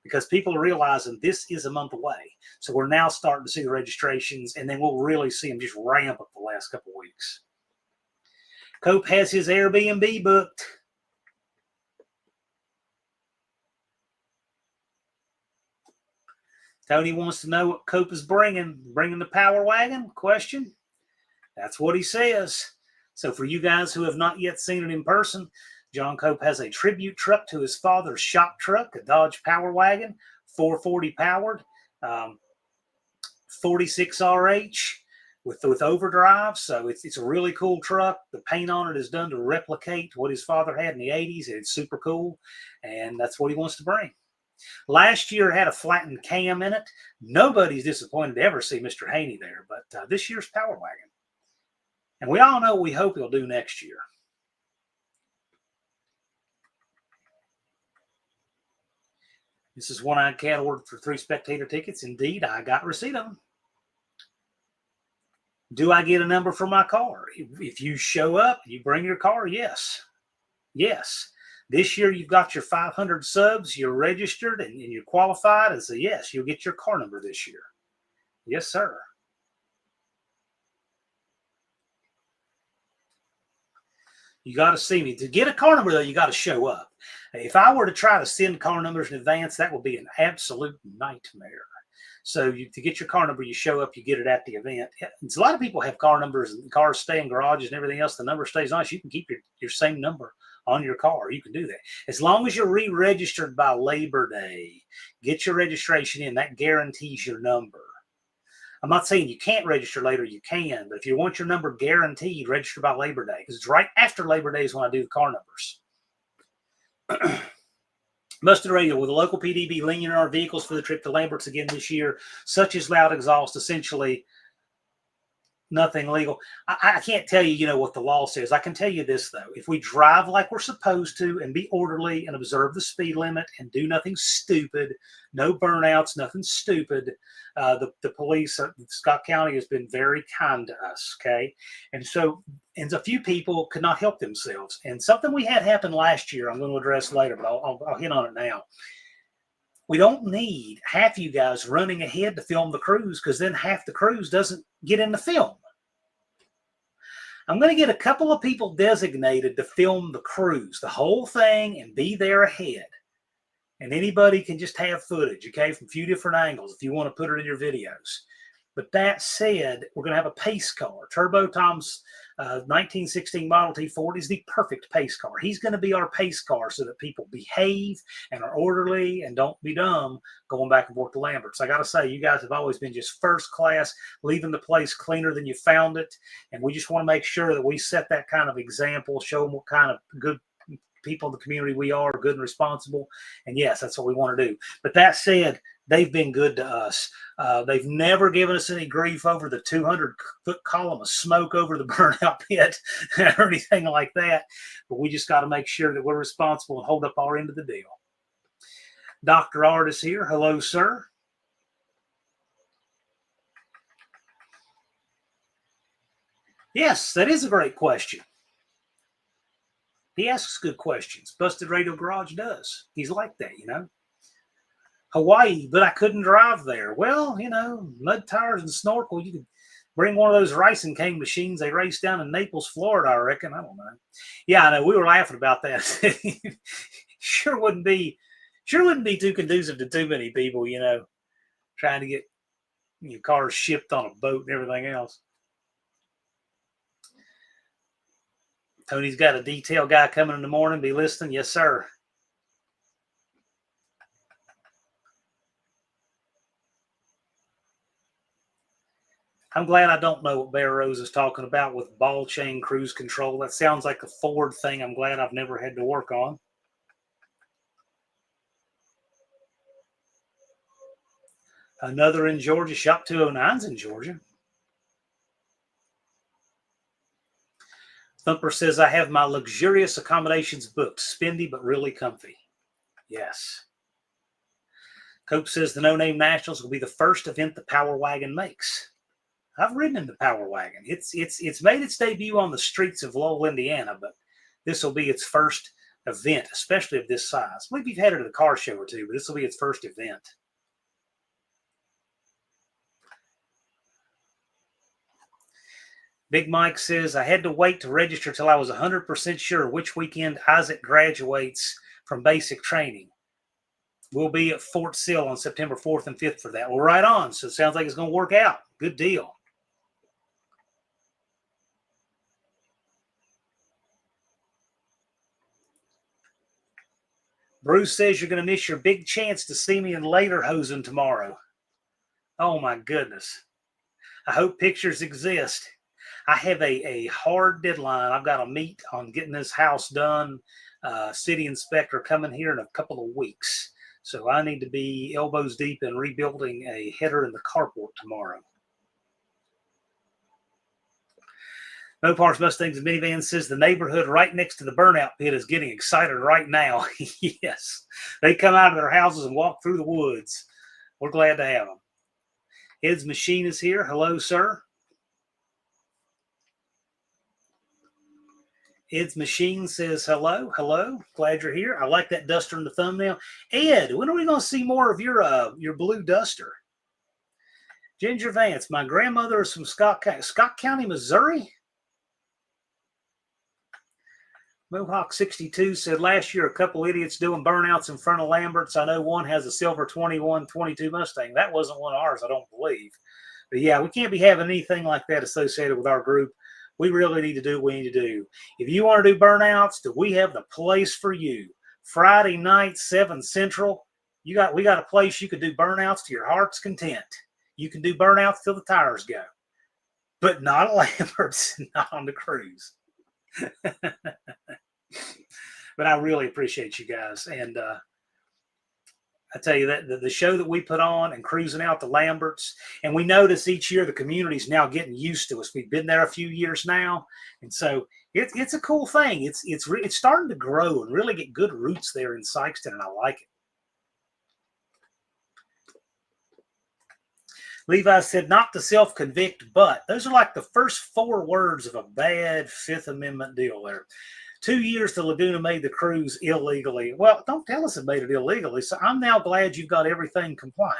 because people are realizing this is a month away. So we're now starting to see the registrations, and then we'll really see them just ramp up the last couple of weeks. Cope has his Airbnb booked. Tony wants to know what Cope is bringing. Bringing the Power Wagon? Question. That's what he says. So for you guys who have not yet seen it in person, John Cope has a tribute truck to his father's shop truck, a Dodge Power Wagon, 440 powered, 46 RH with overdrive. So it's a really cool truck. The paint on it is done to replicate what his father had in the 80s. It's super cool, and that's what he wants to bring. Last year had a flattened cam in it. Nobody's disappointed to ever see Mr. Haney there, but this year's Power Wagon. And we all know what we hope he'll do next year. This is One-Eyed Cat ordered for 3 spectator tickets. Indeed, I got receipt of them. Do I get a number for my car? If you show up, you bring your car, yes. Yes. This year, you've got your 500 subs, you're registered, and you're qualified. And so, yes, you'll get your car number this year. Yes, sir. You got to see me. To get a car number, though, you got to show up. If I were to try to send car numbers in advance, that would be an absolute nightmare. So to get your car number, you show up, you get it at the event. It's a lot of people have car numbers, and cars stay in garages and everything else. The number stays on. You can keep your same number on your car. You can do that. As long as you're re-registered by Labor Day, get your registration in. That guarantees your number. I'm not saying you can't register later. You can. But if you want your number guaranteed, register by Labor Day. Because it's right after Labor Day is when I do the car numbers. Mustard Radio, will the local PD be lenient on our vehicles for the trip to Lambert's again this year, such as loud exhaust, essentially nothing legal? I can't tell you, what the law says. I can tell you this, though. If we drive like we're supposed to and be orderly and observe the speed limit and do nothing stupid, no burnouts, nothing stupid, the police, Scott County has been very kind to us, okay? And a few people could not help themselves. And something we had happen last year, I'm going to address later, but I'll hit on it now. We don't need half you guys running ahead to film the cruise, because then half the cruise doesn't get in the film. I'm going to get a couple of people designated to film the cruise, the whole thing, and be there ahead. And anybody can just have footage, okay, from a few different angles if you want to put it in your videos. But that said, we're going to have a pace car. Turbo Tom's 1916 Model T Ford is the perfect pace car. He's going to be our pace car so that people behave and are orderly and don't be dumb going back and forth to Lambert's. I got to say, you guys have always been just first class, leaving the place cleaner than you found it. And we just want to make sure that we set that kind of example, show them what kind of good people in the community we are, good and responsible. And yes, that's what we want to do. But that said, They've been good to us. They've never given us any grief over the 200-foot column of smoke over the burnout pit or anything like that. But we just got to make sure that we're responsible and hold up our end of the deal. Dr. Art is here. Hello, sir. Yes, that is a great question. He asks good questions. Busted Radio Garage does. He's like that, you know. Hawaii, but I couldn't drive there. Well, you know, mud tires and snorkel. You could bring one of those racing cane machines they race down in Naples, Florida, I reckon. I don't know. Yeah, I know. We were laughing about that. Sure wouldn't be too conducive to too many people, you know, trying to get your cars shipped on a boat and everything else. Tony's got a detail guy coming in the morning. Be listening. Yes, sir. I'm glad I don't know what Bear Rose is talking about with ball chain cruise control. That sounds like a Ford thing I'm glad I've never had to work on. Another in Georgia. Shop 209's in Georgia. Thumper says, I have my luxurious accommodations booked. Spendy, but really comfy. Yes. Cope says the No Name Nationals will be the first event the Power Wagon makes. I've ridden in the Power Wagon. It's made its debut on the streets of Lowell, Indiana, but this will be its first event, especially of this size. Maybe you've had it at a car show or two, but this will be its first event. Big Mike says, I had to wait to register till I was 100% sure which weekend Isaac graduates from basic training. We'll be at Fort Sill on September 4th and 5th for that. Well, right on. So it sounds like it's going to work out. Good deal. Bruce says you're going to miss your big chance to see me in Lederhosen tomorrow. Oh, my goodness. I hope pictures exist. I have a hard deadline. I've got to meet on getting this house done. City inspector coming here in a couple of weeks. So I need to be elbows deep in rebuilding a header in the carport tomorrow. Mopars, Mustangs, and Minivans says the neighborhood right next to the burnout pit is getting excited right now. Yes. They come out of their houses and walk through the woods. We're glad to have them. Ed's Machine is here. Hello, sir. Ed's Machine says hello. Hello. Glad you're here. I like that duster in the thumbnail. Ed, when are we going to see more of your blue duster? Ginger Vance, my grandmother is from Scott County, Missouri. Mohawk 62 said last year a couple idiots doing burnouts in front of Lambert's. I know one has a silver 21-22 Mustang. That wasn't one of ours, I don't believe. But yeah, we can't be having anything like that associated with our group. We really need to do what we need to do. If you want to do burnouts, we have the place for you. Friday night, 7 Central. We got a place you can do burnouts to your heart's content. You can do burnouts till the tires go. But not at Lambert's, not on the cruise. But I really appreciate you guys. And I tell you that the show that we put on and cruising out to Lambert's, and we notice each year the community's now getting used to us. We've been there a few years now, and so it's a cool thing. It's starting to grow and really get good roots there in Sykeston, and I like it. Levi said, not to self-convict, but those are like the first 4 words of a bad Fifth Amendment deal there. 2 years to Laguna made the cruise illegally. Well, don't tell us it made it illegally. So I'm now glad you've got everything compliant.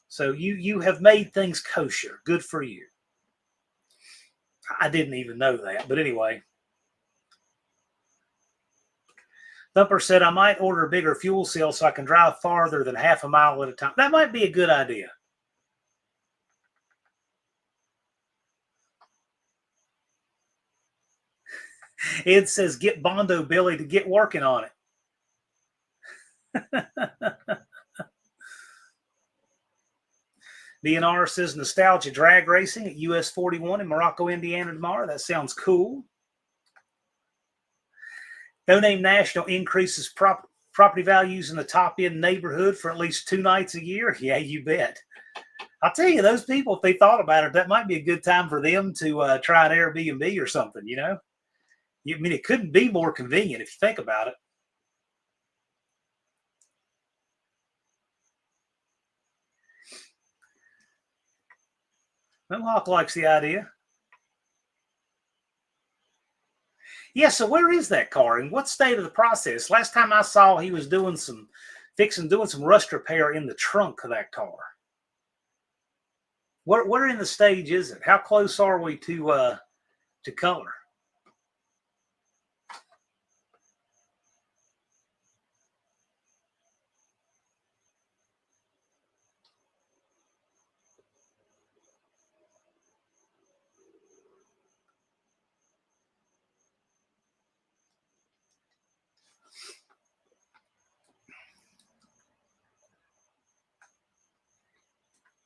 So you have made things kosher. Good for you. I didn't even know that. But anyway. Thumper said, I might order a bigger fuel cell so I can drive farther than half a mile at a time. That might be a good idea. Ed says, get Bondo Billy to get working on it. DNR says, nostalgia drag racing at US 41 in Morocco, Indiana tomorrow. That sounds cool. No Name National increases property values in the top end neighborhood for at least 2 nights a year? Yeah, you bet. I'll tell you, those people, if they thought about it, that might be a good time for them to try an Airbnb or something, you know? I mean, it couldn't be more convenient if you think about it. Mohawk likes the idea. Yeah, so where is that car and what state of the process? Last time I saw, he was doing some rust repair in the trunk of that car. Where in the stage is it? How close are we to color?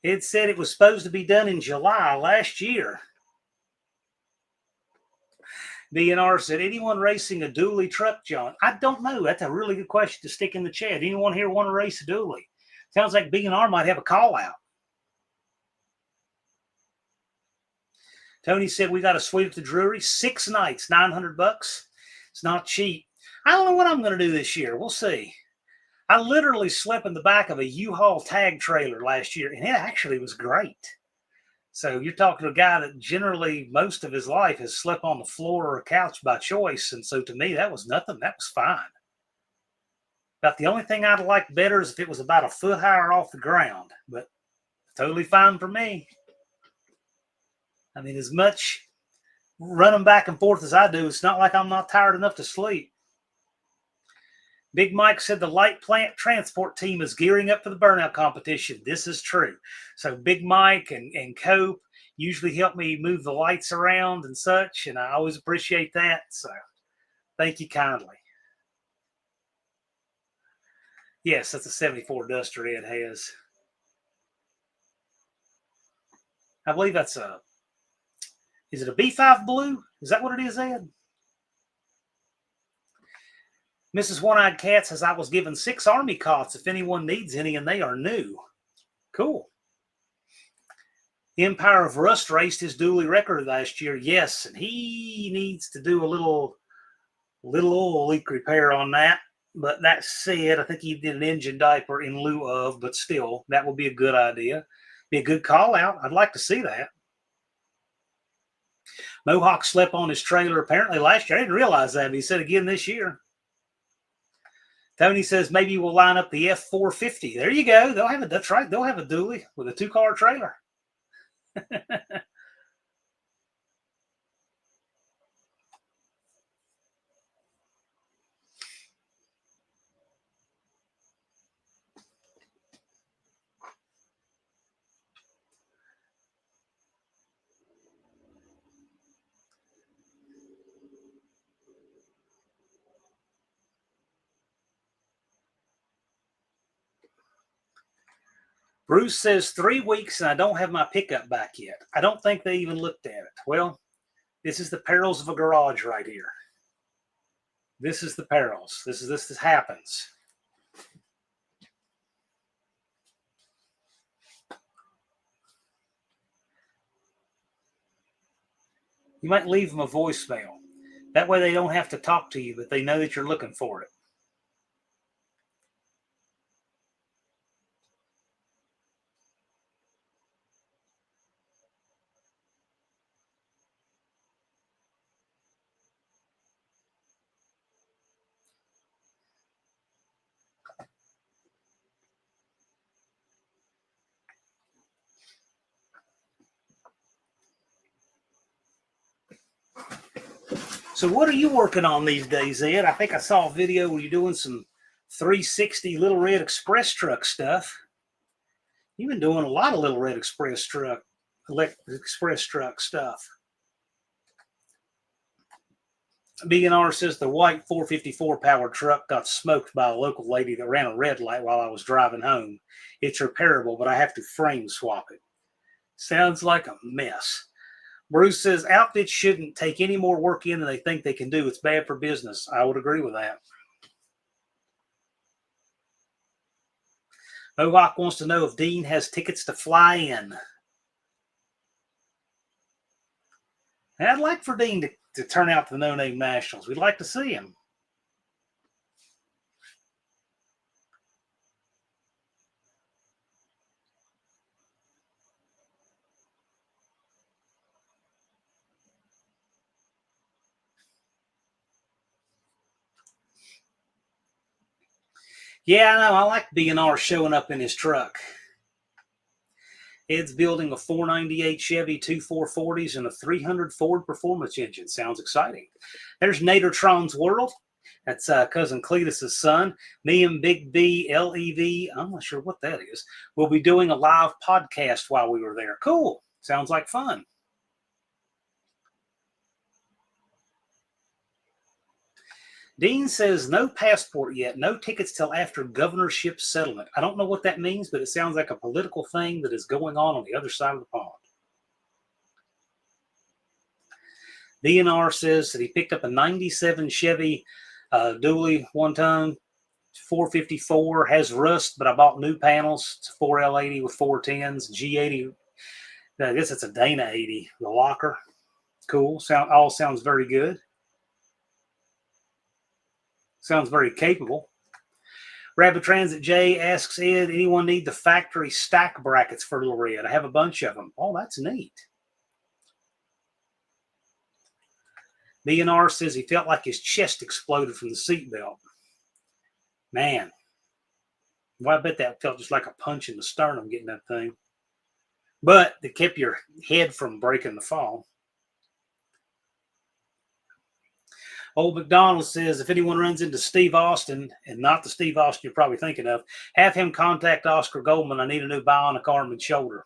It said it was supposed to be done in July last year. BNR said, anyone racing a dually truck, John? I don't know. That's a really good question to stick in the chat. Anyone here want to race a dually? Sounds like BNR might have a call out. Tony said, we got a suite at the Drury, 6 nights, $900. It's not cheap. I don't know what I'm going to do this year. We'll see. I literally slept in the back of a U-Haul tag trailer last year, and it actually was great. So you're talking to a guy that generally most of his life has slept on the floor or a couch by choice. And so to me, that was nothing. That was fine. About the only thing I'd like better is if it was about a foot higher off the ground, but totally fine for me. I mean, as much running back and forth as I do, it's not like I'm not tired enough to sleep. Big Mike said the light plant transport team is gearing up for the burnout competition. This is true. So Big Mike and Cope usually help me move the lights around and such, and I always appreciate that. So thank you kindly. Yes, that's a 74 Duster Ed has. I believe that's is it a B5 blue? Is that what it is, Ed? Mrs. One-Eyed Cat says, I was given 6 Army cots if anyone needs any, and they are new. Cool. Empire of Rust raced his dually record last year. Yes, and he needs to do a little oil leak repair on that. But that said, I think he did an engine diaper in lieu of, but still, that would be a good idea. Be a good call out. I'd like to see that. Mohawk slept on his trailer apparently last year. I didn't realize that, but he said again this year. Tony says maybe we'll line up the F450. There you go. That's right. They'll have a dually with a 2-car trailer. Bruce says 3 weeks and I don't have my pickup back yet. I don't think they even looked at it. Well, this is the perils of a garage right here. This is the perils. This happens. You might leave them a voicemail. That way they don't have to talk to you, but they know that you're looking for it. So what are you working on these days, Ed? I think I saw a video where you're doing some 360 Little Red Express truck stuff. You've been doing a lot of Little Red Express truck stuff. BNR says the white 454 powered truck got smoked by a local lady that ran a red light while I was driving home. It's repairable, but I have to frame swap it. Sounds like a mess. Bruce says outfits shouldn't take any more work in than they think they can do. It's bad for business. I would agree with that. Mohawk wants to know if Dean has tickets to fly in. And I'd like for Dean to turn out to the No Name Nationals. We'd like to see him. Yeah, I know. I like B&R showing up in his truck. Ed's building a 498 Chevy 2440s and a 300 Ford Performance engine. Sounds exciting. There's Nadertron's World. That's cousin Cletus's son. Me and Big B, LEV, I'm not sure what that is. We'll be doing a live podcast while we were there. Cool. Sounds like fun. Dean says no passport yet, no tickets till after governorship settlement. I don't know what that means, but it sounds like a political thing that is going on the other side of the pond. B&R says that he picked up a 97 Chevy dually one ton, 454, has rust, but I bought new panels. It's a 4L80 with 410s, G80. I guess it's a Dana 80, the locker. Cool. All sounds very good. Sounds very capable. Rabbit Transit J asks Ed, anyone need the factory stack brackets for Little Red? I have a bunch of them. Oh, that's neat. B&R says he felt like his chest exploded from the seatbelt. Man. Well, I bet that felt just like a punch in the sternum getting that thing. But it kept your head from breaking the fall. Old McDonald says, if anyone runs into Steve Austin, and not the Steve Austin you're probably thinking of, have him contact Oscar Goldman. I need a new bionic arm and shoulder.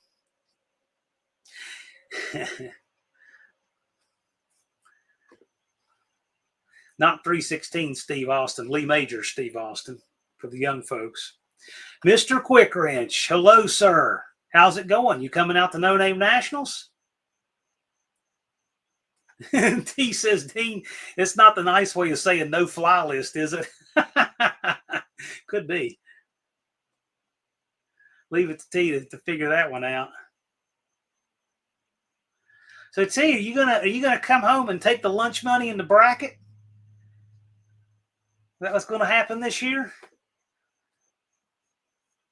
Not 316 Steve Austin, Lee Major Steve Austin for the young folks. Mr. Quick Wrench, hello, sir. How's it going? You coming out to No Name Nationals? T says, Dean, it's not the nice way of saying no fly list, is it? Could be. Leave it to T to figure that one out. So T, are you gonna come home and take the lunch money in the bracket? Is that what's going to happen this year?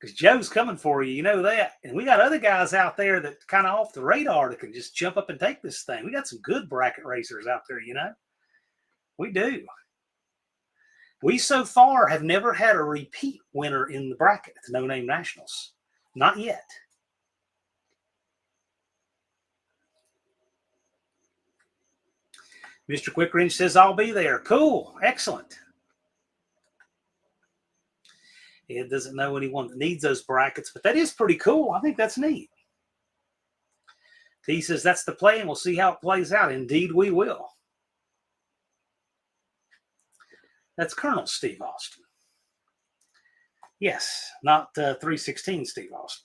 Because Joe's coming for you, you know that. And we got other guys out there that kind of off the radar that can just jump up and take this thing. We got some good bracket racers out there, you know. We do. We so far have never had a repeat winner in the bracket at the No Name Nationals. Not yet. Mr. Quickrange says, I'll be there. Cool. Excellent. Ed doesn't know anyone that needs those brackets, but that is pretty cool. I think that's neat. T says that's the play, and we'll see how it plays out. Indeed, we will. That's Colonel Steve Austin. Yes, not 316 Steve Austin.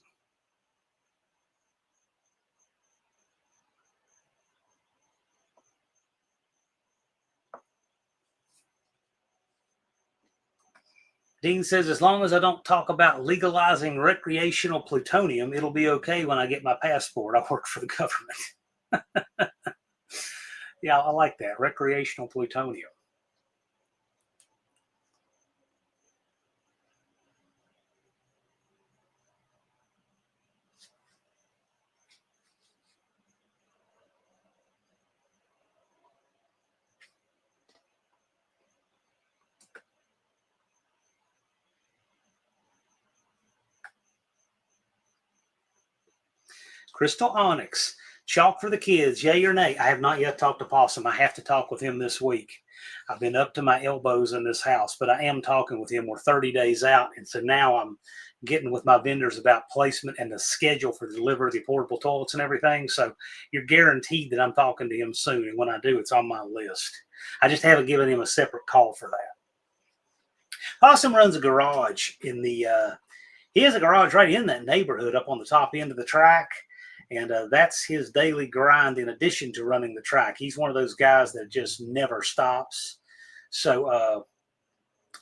Dean says, as long as I don't talk about legalizing recreational plutonium, it'll be okay when I get my passport. I work for the government. Yeah, I like that. Recreational plutonium. Crystal Onyx, chalk for the kids, yay or nay? I have not yet talked to Possum. I have to talk with him this week. I've been up to my elbows in this house, but I am talking with him. We're 30 days out, and so now I'm getting with my vendors about placement and the schedule for the delivery of the portable toilets and everything. So you're guaranteed that I'm talking to him soon, and when I do, it's on my list. I just haven't given him a separate call for that. Possum runs a garage in the he has a garage right in that neighborhood up on the top end of the track. And that's his daily grind in addition to running the track. He's one of those guys that just never stops. So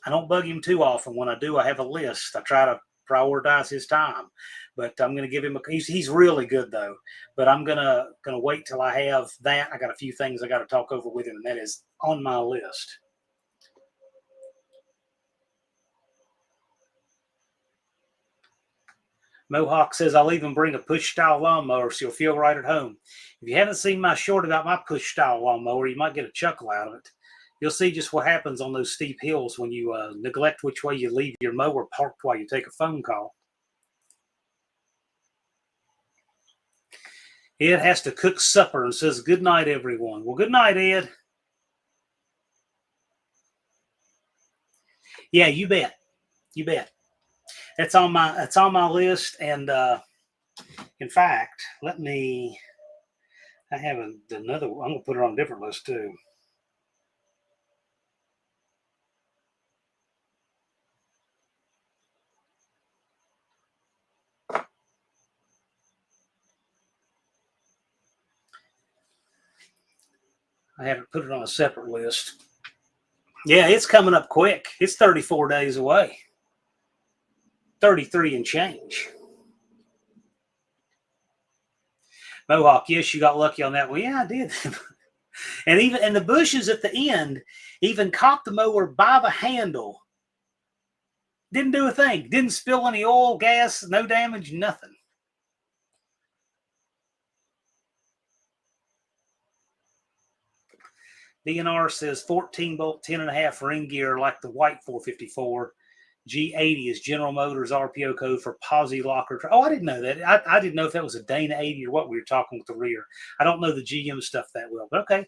I don't bug him too often. When I do, I have a list. I try to prioritize his time. But I'm going to give him he's really good though. But I'm gonna wait till I have that. I got a few things I got to talk over with him, and that is on my list. Mohawk says, I'll even bring a push-style lawnmower so you'll feel right at home. If you haven't seen my short about my push-style lawnmower, you might get a chuckle out of it. You'll see just what happens on those steep hills when you neglect which way you leave your mower parked while you take a phone call. Ed has to cook supper and says, good night, everyone. Well, good night, Ed. Yeah, you bet. You bet. That's on my list. And in fact, I have another. I'm gonna put it on a different list too. I haven't put it on a separate list. Yeah, it's coming up quick. It's 34 days away. 33 and change. Mohawk, yes, you got lucky on that one. Yeah, I did. and the bushes at the end even caught the mower by the handle. Didn't do a thing. Didn't spill any oil, gas, no damage, nothing. DNR says 14 bolt, 10.5 ring gear like the white 454. G80 is General Motors RPO code for posi locker. Oh, I didn't know that. I didn't know if that was a Dana 80 or what we were talking with the rear. I don't know the GM stuff that well, but okay.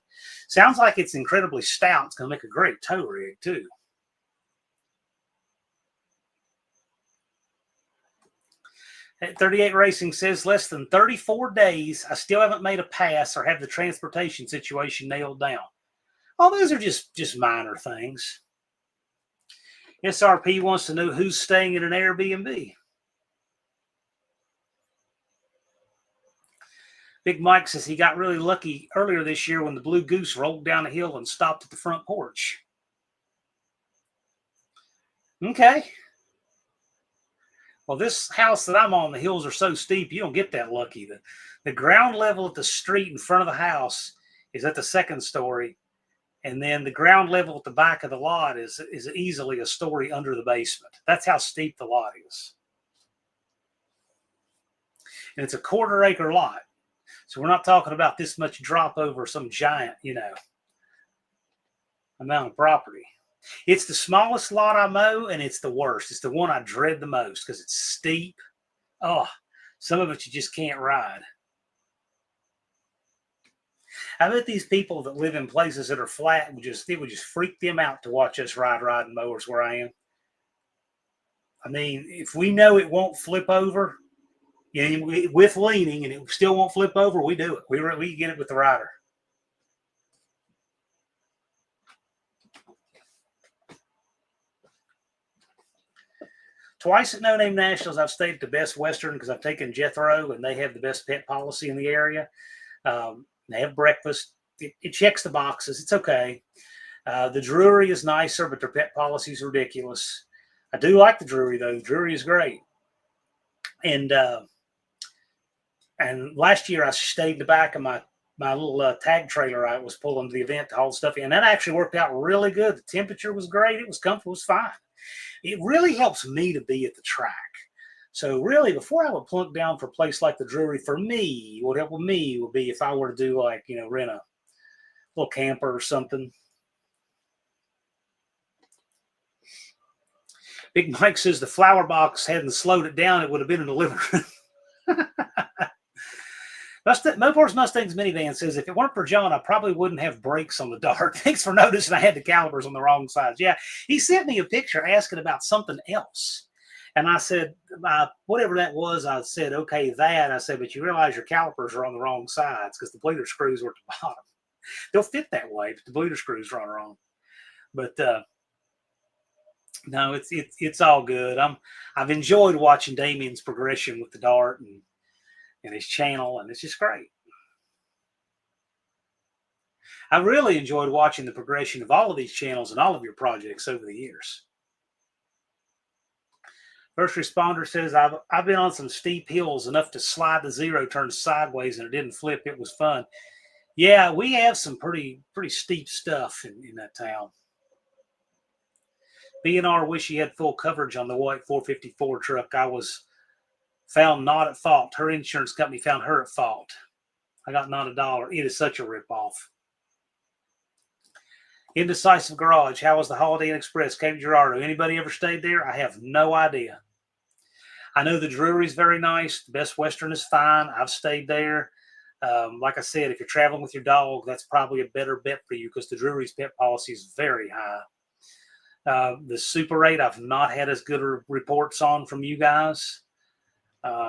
Sounds like it's incredibly stout. It's going to make a great tow rig, too. At 38 Racing says less than 34 days. I still haven't made a pass or have the transportation situation nailed down. All those are just minor things. SRP wants to know who's staying in an Airbnb. Big Mike says he got really lucky earlier this year when the Blue Goose rolled down a hill and stopped at the front porch. Okay. Well, this house that I'm on, the hills are so steep, you don't get that lucky. The ground level at the street in front of the house is at the second story. And then the ground level at the back of the lot is easily a story under the basement. That's how steep the lot is. And it's a 1/4 acre lot. So we're not talking about this much drop over some giant, amount of property. It's the smallest lot I mow, and it's the worst. It's the one I dread the most because it's steep. Oh, some of it you just can't ride. I bet these people that live in places that are flat it would just freak them out to watch us riding mowers where I am. I mean, if we know it won't flip over, with leaning, and it still won't flip over, we do it. We get it with the rider. Twice at No Name Nationals, I've stayed at the Best Western because I've taken Jethro, and they have the best pet policy in the area. They have breakfast. It checks the boxes. It's okay. The Drury is nicer, but their pet policy is ridiculous. I do like the Drury, though. The Drury is great. And last year, I stayed in the back of my little tag trailer I was pulling to the event to haul stuff in. And that actually worked out really good. The temperature was great. It was comfortable. It was fine. It really helps me to be at the track. So really, before I would plunk down for a place like the Drury, for me, what helped me would be if I were to do rent a little camper or something. Big Mike says the flower box hadn't slowed it down, it would have been in the living room. Moport's Mustangs minivan says, if it weren't for John, I probably wouldn't have brakes on the Dart. Thanks for noticing I had the calipers on the wrong sides. Yeah, he sent me a picture asking about something else. And I said, whatever that was, I said, okay, that. I said, but you realize your calipers are on the wrong sides because the bleeder screws were at the bottom. They'll fit that way, but the bleeder screws are wrong. But no, it's all good. I've enjoyed watching Damien's progression with the Dart and his channel, and it's just great. I've really enjoyed watching the progression of all of these channels and all of your projects over the years. First responder says, I've been on some steep hills enough to slide the zero turn sideways and it didn't flip. It was fun. Yeah, we have some pretty steep stuff in that town. B&R wish he had full coverage on the white 454 truck. I was found not at fault. Her insurance company found her at fault. I got not $1. It is such a ripoff. Indecisive Garage. How was the Holiday Inn Express, Cape Girardeau? Anybody ever stayed there? I have no idea. I know the Drury's very nice. The Best Western is fine. I've stayed there. Like I said, if you're traveling with your dog, that's probably a better bet for you because the Drury's pet policy is very high. The Super 8, I've not had as good reports on from you guys.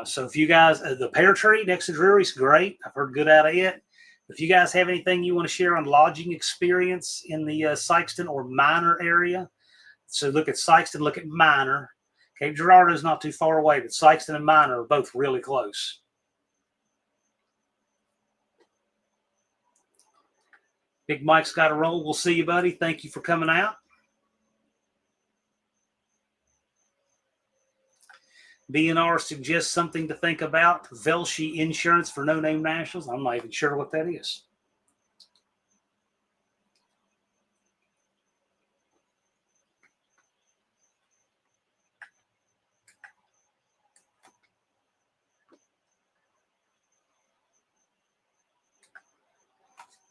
So if you guys, the Pear Tree next to Drury's great. I've heard good out of it. If you guys have anything you want to share on lodging experience in the Sykeston or Minor area, so look at Sykeston, look at Minor. Cape Girardeau is not too far away, but Sykeston and Minor are both really close. Big Mike's got a roll. We'll see you, buddy. Thank you for coming out. B&R suggests something to think about. Velshi Insurance for No Name Nationals. I'm not even sure what that is.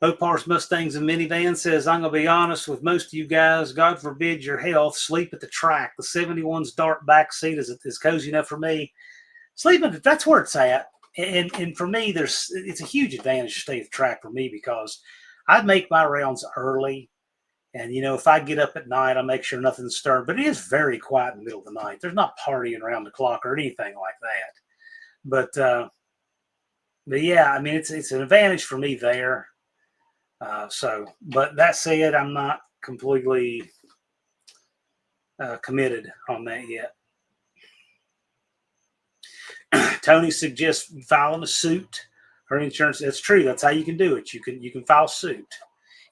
Mopars, Mustangs, and Minivans says, I'm going to be honest with most of you guys. God forbid your health. Sleep at the track. The 71's dark back seat is cozy enough for me. Sleeping, that's where it's at. And for me, it's a huge advantage to stay at the track for me because I make my rounds early. And, if I get up at night, I make sure nothing's stirring. But it is very quiet in the middle of the night. There's not partying around the clock or anything like that. But yeah, I mean, it's an advantage for me there. But that said, I'm not completely committed on that yet. Tony suggests filing a suit. Her insurance, that's true. That's how you can do it. You can file suit.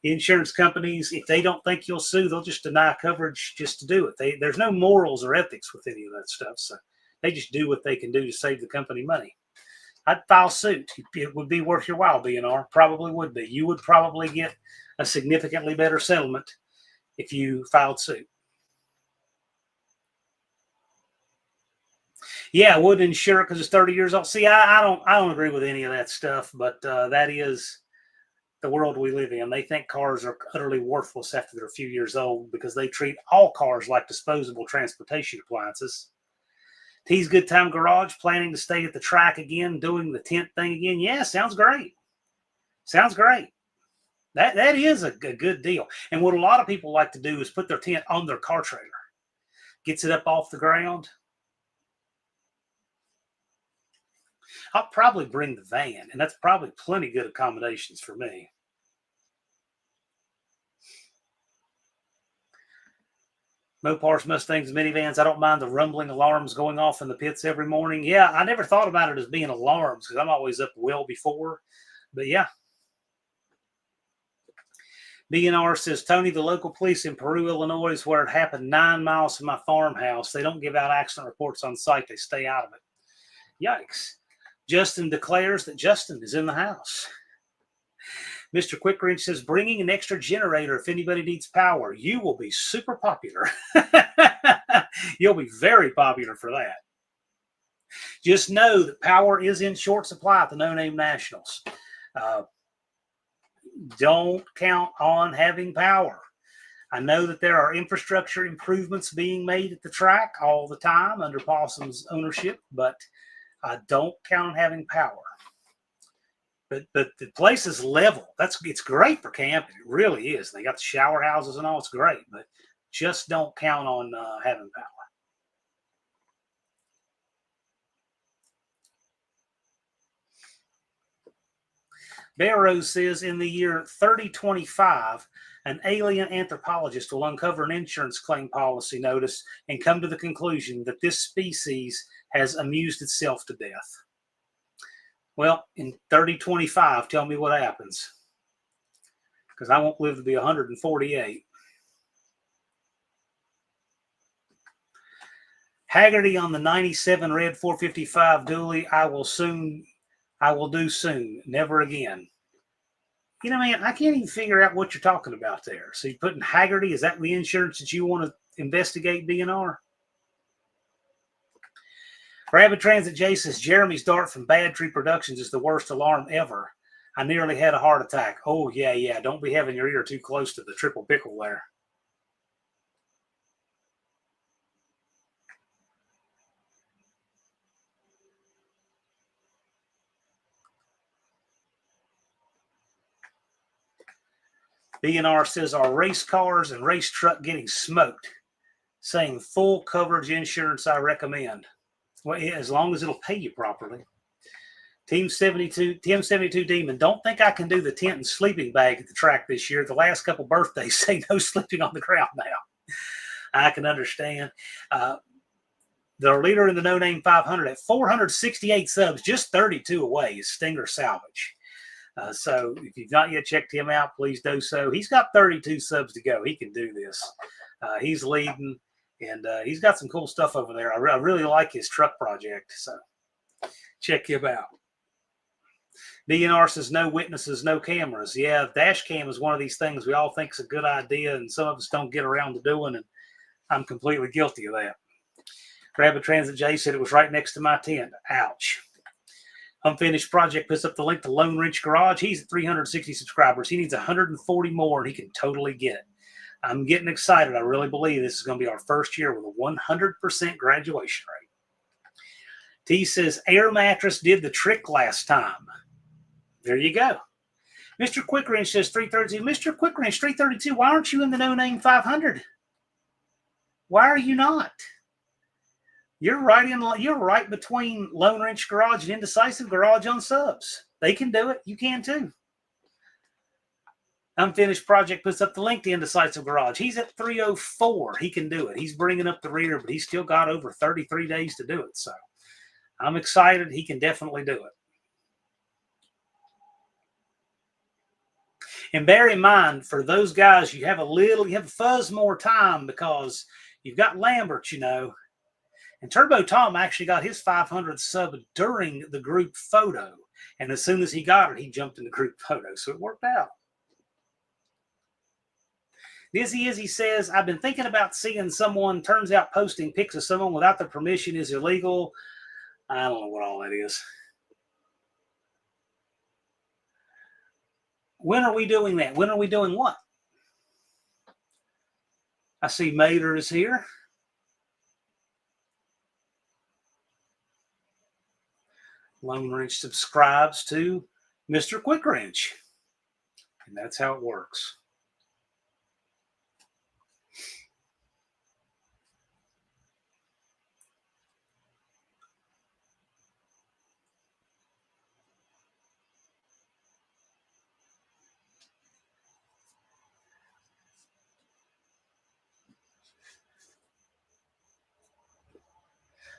Insurance companies, if they don't think you'll sue, they'll just deny coverage just to do it. There's no morals or ethics with any of that stuff. So they just do what they can do to save the company money. I'd file suit. It would be worth your while, B&R. Probably would be. You would probably get a significantly better settlement if you filed suit. Yeah, I wouldn't insure it because it's 30 years old. See, I don't agree with any of that stuff, but that is the world we live in. They think cars are utterly worthless after they're a few years old because they treat all cars like disposable transportation appliances. T's Good Time Garage, planning to stay at the track again, doing the tent thing again. Yeah, sounds great. Sounds great. That is a good deal. And what a lot of people like to do is put their tent on their car trailer. Gets it up off the ground. I'll probably bring the van, and that's probably plenty good accommodations for me. Mopars, Mustangs, Minivans. I don't mind the rumbling alarms going off in the pits every morning. Yeah, I never thought about it as being alarms because I'm always up well before. But yeah. B&R says, Tony, the local police in Peru, Illinois is where it happened 9 miles from my farmhouse. They don't give out accident reports on site. They stay out of it. Yikes. Justin declares that Justin is in the house. Mr. Quickrange says, bringing an extra generator if anybody needs power. You will be super popular. You'll be very popular for that. Just know that power is in short supply at the No Name Nationals. Don't count on having power. I know that there are infrastructure improvements being made at the track all the time under Possum's ownership, but don't count on having power. But the place is level. It's great for camping. It really is. They got the shower houses and all. It's great, but just don't count on having power. Barrows says in the year 3025, an alien anthropologist will uncover an insurance claim policy notice and come to the conclusion that this species has amused itself to death. Well, in 3025, tell me what happens. Because I won't live to be 148. Haggerty on the 97 red 455 dually. I will do soon. Never again. You know, man, I can't even figure out what you're talking about there. So you're putting Haggerty, is that the insurance that you want to investigate, DNR? Rabbit Transit J says, Jeremy's dart from Bad Tree Productions is the worst alarm ever. I nearly had a heart attack. Oh, yeah. Don't be having your ear too close to the triple pickle there. BNR says, are race cars and race truck getting smoked? Saying full coverage insurance I recommend. Well, as long as it'll pay you properly. Team 72 Demon, don't think I can do the tent and sleeping bag at the track this year. The last couple birthdays say no sleeping on the ground now. I can understand. The leader in the No Name 500 at 468 subs, just 32 away, is Stinger Salvage. So if you've not yet checked him out, please do so. He's got 32 subs to go. He can do this. He's leading, and he's got some cool stuff over there. I really like his truck project, so check him out. DNR says no witnesses, no cameras. Yeah, dash cam is one of these things we all think is a good idea, and some of us don't get around to doing, and I'm completely guilty of that. Rabbit Transit J said it was right next to my tent. Ouch. Unfinished Project puts up the link to Lone Wrench Garage. He's at 360 subscribers. He needs 140 more, and he can totally get it. I'm getting excited. I really believe this is going to be our first year with a 100% graduation rate. T says, Air Mattress did the trick last time. There you go. Mr. Quick Wrench says 332. Mr. Quick Wrench 332, why aren't you in the No Name 500? Why are you not? You're right between Lone Wrench Garage and Indecisive Garage on subs. They can do it. You can too. Unfinished Project puts up the link to Indecisive Garage. He's at 304. He can do it. He's bringing up the rear, but he's still got over 33 days to do it. So I'm excited. He can definitely do it. And bear in mind, for those guys, you have a fuzz more time because you've got Lambert, you know. And Turbo Tom actually got his 500th sub during the group photo. And as soon as he got it, he jumped in the group photo. So it worked out. Dizzy Izzy says, I've been thinking about seeing someone, turns out posting pics of someone without their permission is illegal. I don't know what all that is. When are we doing that? When are we doing what? I see Mater is here. Lone Wrench subscribes to Mr. Quick Wrench. And that's how it works.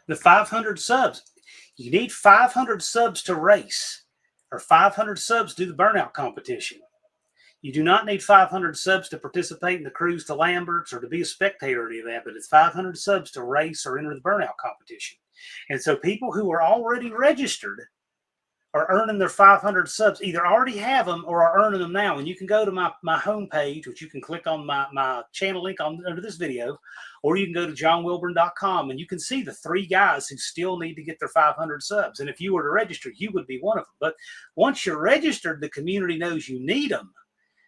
The 500 subs. You need 500 subs to race, or 500 subs to do the burnout competition. You do not need 500 subs to participate in the cruise to Lambert's or to be a spectator or any of that, but it's 500 subs to race or enter the burnout competition. And so people who are already registered are earning their 500 subs, either already have them or are earning them now. And you can go to my homepage, which you can click on my channel link under this video, or you can go to johnwilburn.com and you can see the 3 guys who still need to get their 500 subs. And if you were to register, you would be one of them. But once you're registered, the community knows you need them.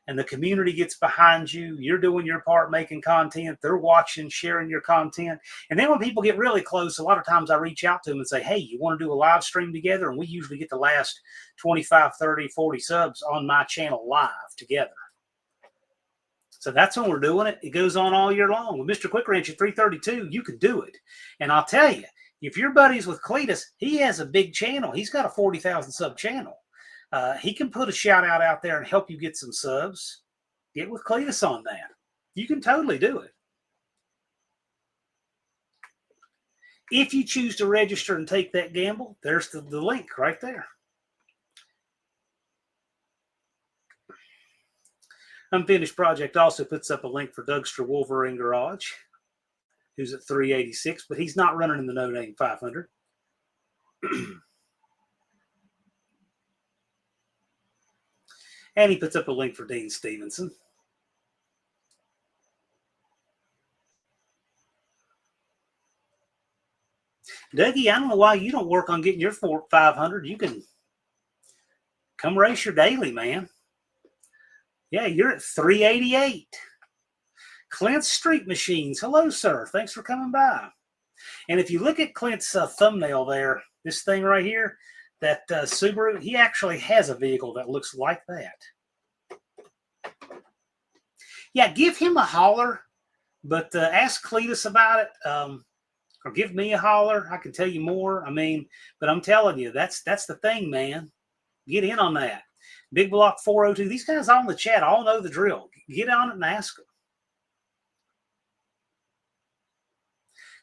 And the community gets behind you. You're doing your part, making content. They're watching, sharing your content. And then when people get really close, a lot of times I reach out to them and say, hey, you want to do a live stream together? And we usually get the last 25, 30, 40 subs on my channel live together. So that's when we're doing it. It goes on all year long. With Mr. Quick Wrench at 332, you can do it. And I'll tell you, if you're buddies with Cletus, he has a big channel. He's got a 40,000 sub channel. He can put a shout out there and help you get some subs. Get with Cletus on that. You can totally do it. If you choose to register and take that gamble, there's the link right there. Unfinished Project also puts up a link for Dougster Wolverine Garage. who's at 386, but he's not running in the No Name 500. And he puts up a link for Dean Stevenson. Dougie, I don't know why you don't work on getting your 500. You can come race your daily, man. Yeah, you're at 388. Clint's Street Machines. Hello, sir. Thanks for coming by. And if you look at Clint's thumbnail there, this thing right here, that Subaru, he actually has a vehicle that looks like that. Yeah, give him a holler, but ask Cletus about it, or give me a holler. I can tell you more. I mean, but I'm telling you, that's the thing, man. Get in on that. Big Block 402. These guys on the chat all know the drill. Get on it and ask them.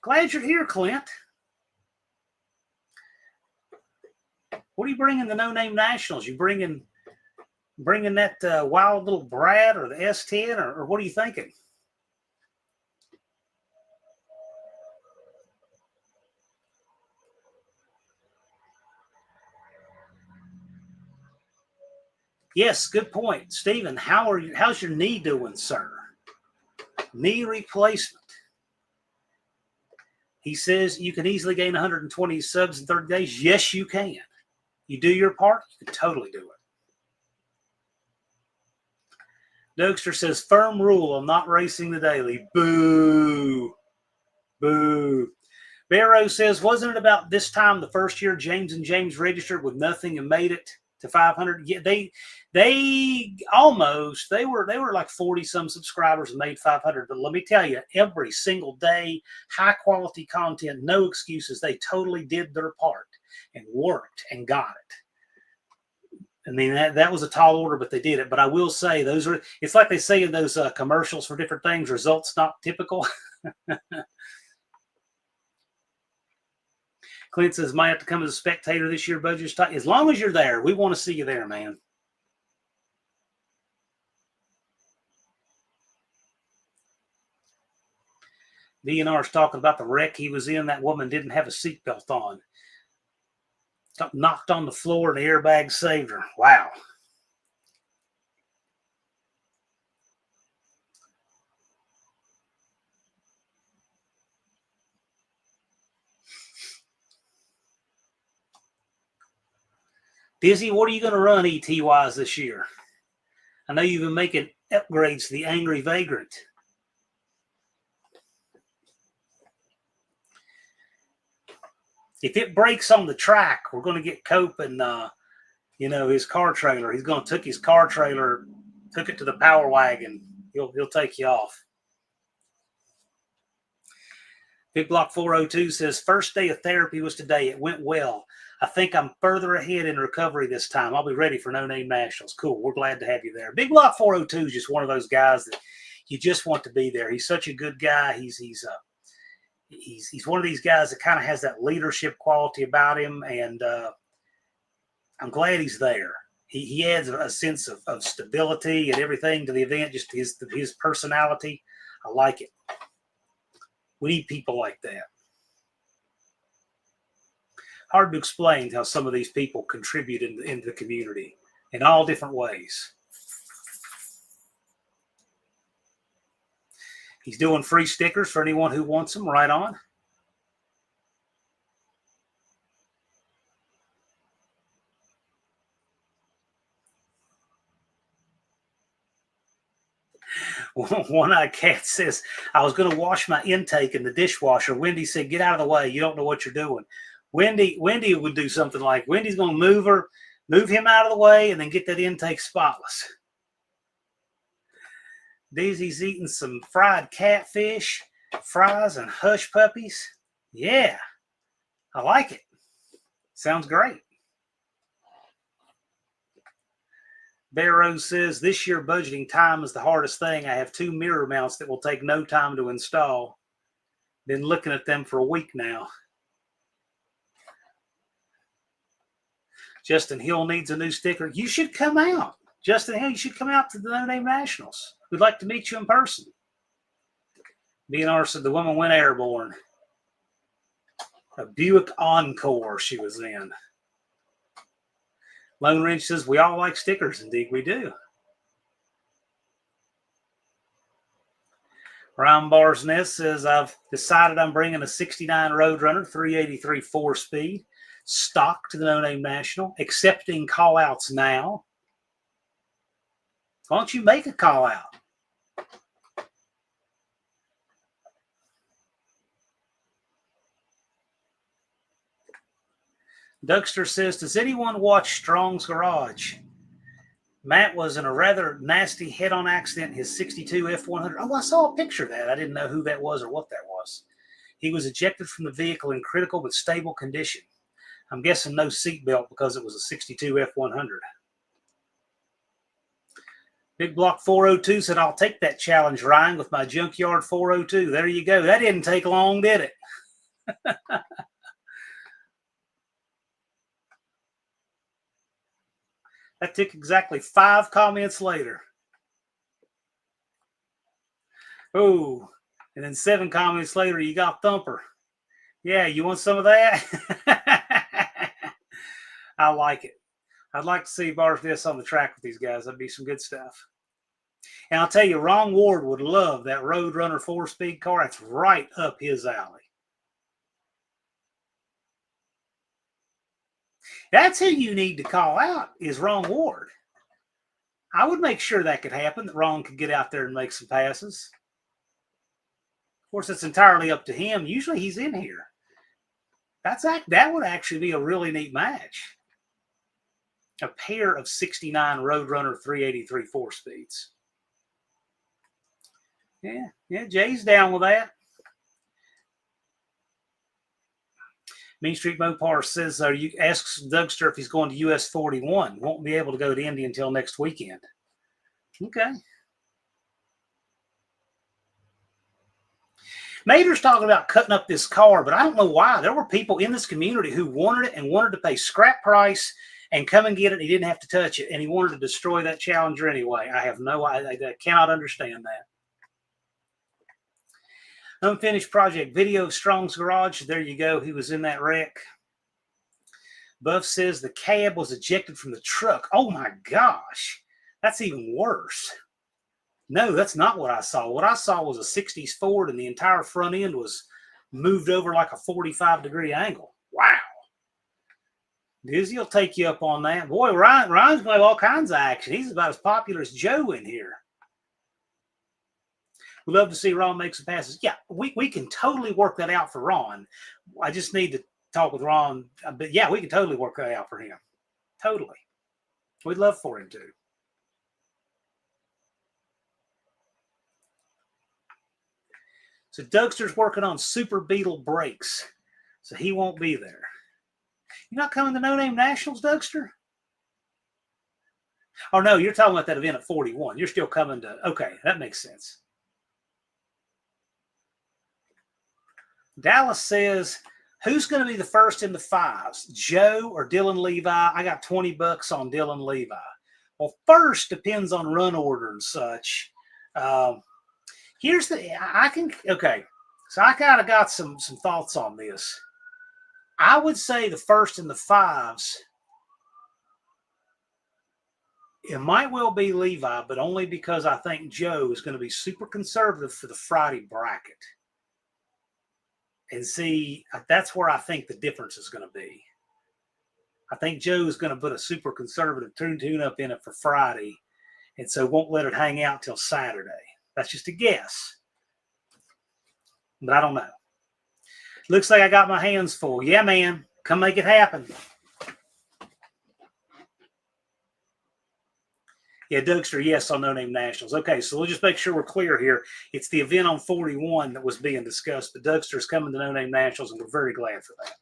Glad you're here, Clint. What are you bringing the No Name Nationals? You bringing that wild little Brad or the S10, or what are you thinking? Yes, good point, Stephen. How's your knee doing, sir? Knee replacement. He says you can easily gain 120 subs in 30 days. Yes, you can. You do your part, you can totally do it. Dokester says, firm rule, I'm not racing the daily. Boo. Boo. Barrow says, wasn't it about this time the first year James and James registered with nothing and made it to 500? Yeah, they were like 40 some subscribers and made 500. But let me tell you, every single day, high quality content, no excuses. They totally did their part and worked and got it. I mean, that was a tall order, but they did it. But I will say, it's like they say in those commercials for different things, results not typical. Clint says, might have to come as a spectator this year. Budget's tight. As long as you're there, we want to see you there, man. DNR's talking about the wreck he was in. That woman didn't have a seatbelt on. Knocked on the floor and the airbag saved her. Wow. Dizzy, what are you going to run ET-wise this year? I know you've been making upgrades to the Angry Vagrant. If it breaks on the track, we're going to get Cope and, his car trailer. He's going to took his car trailer, took it to the power wagon. He'll take you off. Big Block 402 says, first day of therapy was today. It went well. I think I'm further ahead in recovery this time. I'll be ready for No Name Nationals. Cool. We're glad to have you there. Big Block 402 is just one of those guys that you just want to be there. He's such a good guy. He's one of these guys that kind of has that leadership quality about him, and I'm glad he's there. He adds a sense of stability and everything to the event, just his personality. I like it. We need people like that. Hard to explain how some of these people contribute into the community in all different ways. He's doing free stickers for anyone who wants them. Right on. One-eyed cat says, I was going to wash my intake in the dishwasher. Wendy said, get out of the way. You don't know what you're doing. Wendy would do something like, Wendy's going to move him out of the way and then get that intake spotless. Daisy's eating some fried catfish, fries, and hush puppies. Yeah, I like it. Sounds great. Bear Rose says, this year budgeting time is the hardest thing. I have 2 mirror mounts that will take no time to install. Been looking at them for a week now. Justin Hill needs a new sticker. You should come out. Justin Hill, you should come out to the No Name Nationals. We'd like to meet you in person. BNR said the woman went airborne. A Buick Encore she was in. Lone Wrench says, we all like stickers. Indeed, we do. Ryan Barsness says, I've decided I'm bringing a 69 Roadrunner 383 4-speed stock to the No Name National, accepting call-outs now. Why don't you make a call-out? Duckster says, does anyone watch Strong's Garage? Matt was in a rather nasty head-on accident in his 62 F100. Oh, I saw a picture of that. I didn't know who that was or what that was. He was ejected from the vehicle in critical but stable condition. I'm guessing no seatbelt because it was a 62 F100. Big Block 402 said, I'll take that challenge, Ryan, with my Junkyard 402. There you go. That didn't take long, did it? That took exactly 5 comments later. Oh, and then 7 comments later, you got Thumper. Yeah, you want some of that? I like it. I'd like to see Barsness on the track with these guys. That'd be some good stuff. And I'll tell you, Ron Ward would love that Roadrunner 4-speed car. That's right up his alley. That's who you need to call out is Ron Ward. I would make sure that could happen, that Ron could get out there and make some passes. Of course, it's entirely up to him. Usually he's in here. That would actually be a really neat match. A pair of 69 Roadrunner 383 4-speeds. Yeah, Jay's down with that. Main Street Mopar says, you asks Dougster if he's going to US 41. Won't be able to go to Indy until next weekend. Okay. Mater's talking about cutting up this car, but I don't know why. There were people in this community who wanted it and wanted to pay scrap price and come and get it. He didn't have to touch it, and he wanted to destroy that Challenger anyway. I have no idea. I cannot understand that. Unfinished project video of Strong's Garage. There you go. He was in that wreck. Buff says the cab was ejected from the truck. Oh my gosh. That's even worse. No, that's not what I saw. What I saw was a 60s Ford and the entire front end was moved over like a 45-degree angle. Wow. Dizzy will take you up on that. Boy, Ryan's going to have all kinds of action. He's about as popular as Joe in here. We'd love to see Ron make some passes. Yeah, we can totally work that out for Ron. I just need to talk with Ron. But yeah, we can totally work that out for him. Totally. We'd love for him to. So Dougster's working on Super Beetle brakes. So he won't be there. You're not coming to No Name Nationals, Dougster? Oh, no, you're talking about that event at 41. You're still coming to... Okay, that makes sense. Dallas says, who's going to be the first in the 5s, Joe or Dylan Levi? I got $20 on Dylan Levi. Well, first depends on run order and such. Here's the, okay, so I kind of got some thoughts on this. I would say the first in the 5s, it might well be Levi, but only because I think Joe is going to be super conservative for the Friday bracket. And see, that's where I think the difference is going to be. I think Joe is going to put a super conservative tune-up in it for Friday, and so won't let it hang out till Saturday. That's just a guess. But I don't know. Looks like I got my hands full. Yeah, man. Come make it happen. Yeah, Dougster, yes, on No Name Nationals. Okay, so we'll just make sure we're clear here. It's the event on 41 that was being discussed, but Dougster's coming to No Name Nationals, and we're very glad for that.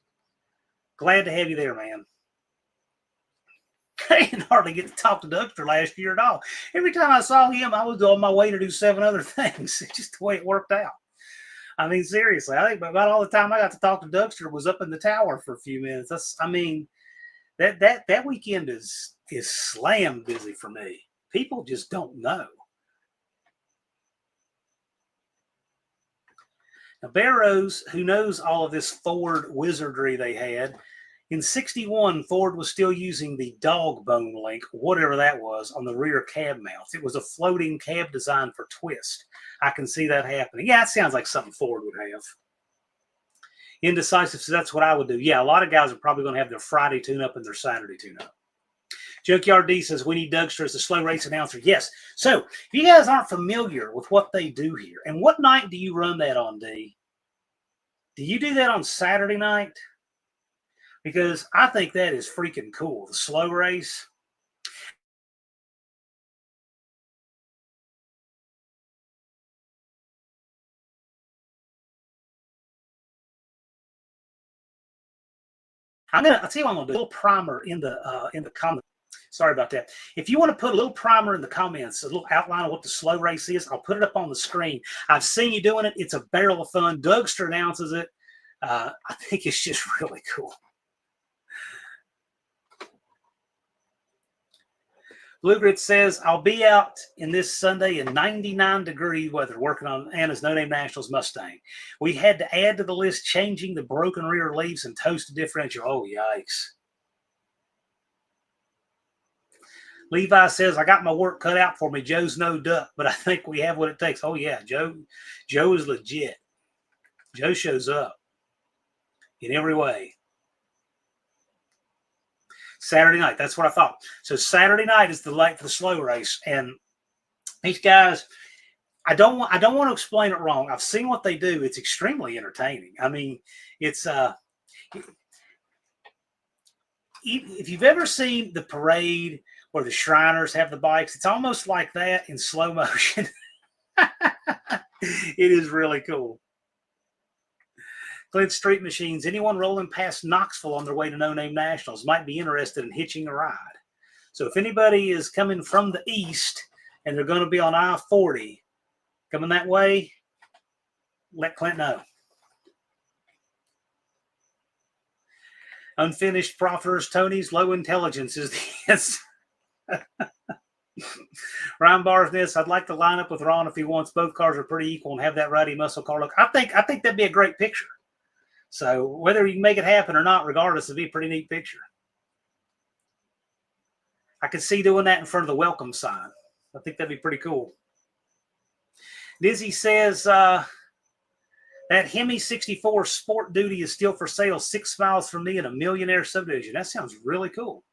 Glad to have you there, man. I didn't hardly get to talk to Dougster last year at all. Every time I saw him, I was on my way to do 7 other things. It's just the way it worked out. I mean, seriously, I think about all the time I got to talk to Dougster was up in the tower for a few minutes. That weekend is slam busy for me. People just don't know. Now, Barrows, who knows all of this Ford wizardry they had, in 61, Ford was still using the dog bone link, whatever that was, on the rear cab mounts. It was a floating cab design for twist. I can see that happening. Yeah, it sounds like something Ford would have. Indecisive, so that's what I would do. Yeah, a lot of guys are probably going to have their Friday tune-up and their Saturday tune-up. Junkyard D says, we need Dougster as the slow race announcer. Yes. So, if you guys aren't familiar with what they do here, and what night do you run that on, D? Do you do that on Saturday night? Because I think that is freaking cool. The slow race. I'll tell you what I'm gonna do. A little primer in the comments. Sorry about that. If you want to put a little primer in the comments, a little outline of what the slow race is, I'll put it up on the screen. I've seen you doing it. It's a barrel of fun. Dougster announces it. I think it's just really cool. Blue Grit says, I'll be out in this Sunday in 99-degree weather working on Anna's No Name Nationals Mustang. We had to add to the list changing the broken rear leaves and toasted differential. Oh, yikes. Levi says, I got my work cut out for me. Joe's no duck, but I think we have what it takes. Oh, yeah, Joe is legit. Joe shows up in every way. Saturday night, that's what I thought. So Saturday night is the late for the slow race. And these guys, I don't want to explain it wrong. I've seen what they do. It's extremely entertaining. I mean, it's if you've ever seen the parade where the Shriners have the bikes, it's almost like that in slow motion. It is really cool. Clint Street Machines, anyone rolling past Knoxville on their way to No Name Nationals might be interested in hitching a ride. So if anybody is coming from the east and they're going to be on I-40 coming that way, let Clint know. Unfinished Profiters, Tony's low intelligence is the answer. Ryan Barsness, I'd like to line up with Ron if he wants. Both cars are pretty equal and have that righty muscle car look. I think that'd be a great picture. So whether you can make it happen or not, regardless, it'd be a pretty neat picture. I could see doing that in front of the welcome sign. I think that'd be pretty cool. Dizzy says that Hemi 64 Sport Duty is still for sale 6 miles from me in a millionaire subdivision. That sounds really cool.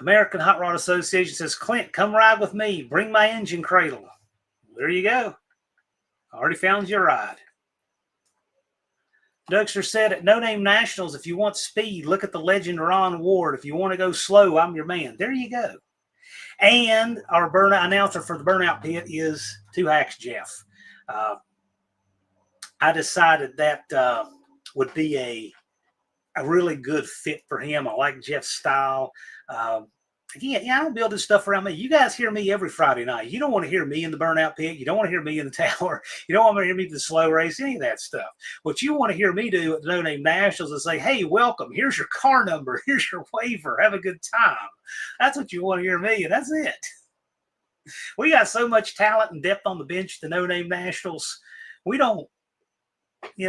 American Hot Rod Association says, Clint, come ride with me. Bring my engine cradle. There you go. I already found your ride. Dougster said at No Name Nationals, if you want speed, look at the legend Ron Ward. If you want to go slow, I'm your man. There you go. And our burnout announcer for the Burnout Pit is Two Hacks Jeff. I decided that would be a really good fit for him. I like Jeff's style. I don't build this stuff around me. You guys hear me every Friday night. You don't want to hear me in the Burnout Pit. You don't want to hear me in the tower. You don't want to hear me in the slow race, any of that stuff. What you want to hear me do at the No Name Nationals is say, hey, welcome. Here's your car number. Here's your waiver. Have a good time. That's what you want to hear me, and that's it. We got so much talent and depth on the bench at the No Name Nationals. We don't need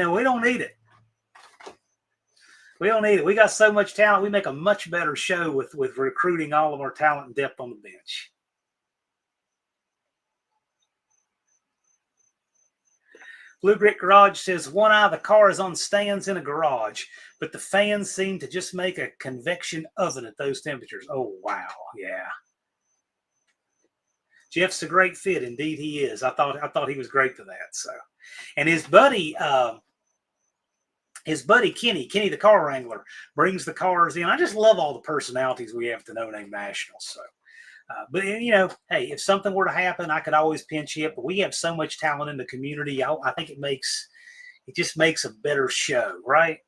it. We don't need it. We got so much talent. We make a much better show with recruiting all of our talent and depth on the bench. Blue Brick Garage says, one eye, the car is on stands in a garage, but the fans seem to just make a convection oven at those temperatures. Oh, wow. Yeah. Jeff's a great fit. Indeed, he is. I thought he was great for that. So, and his buddy Kenny, the car wrangler, brings the cars in. I just love all the personalities we have at the No Name Nationals. So, but hey, if something were to happen, I could always pinch hit. But we have so much talent in the community. I think it just makes a better show, right?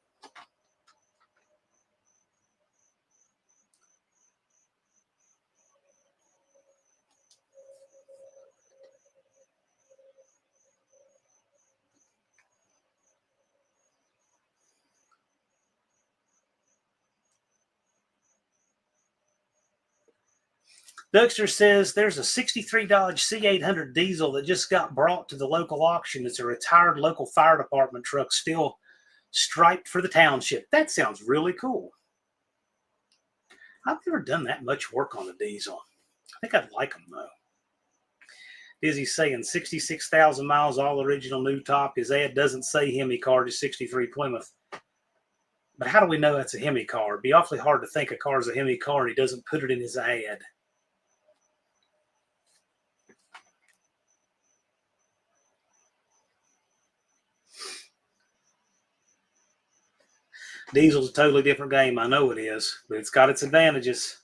Dougster says there's a 63 Dodge C800 diesel that just got brought to the local auction. It's a retired local fire department truck, still striped for the township. That sounds really cool. I've never done that much work on a diesel. I think I'd like them, though. Dizzy's saying 66,000 miles, all original, new top. His ad doesn't say Hemi car, just 63 Plymouth. But how do we know that's a Hemi car? It'd be awfully hard to think a car is a Hemi car and he doesn't put it in his ad. Diesel's a totally different game. I know it is, but it's got its advantages.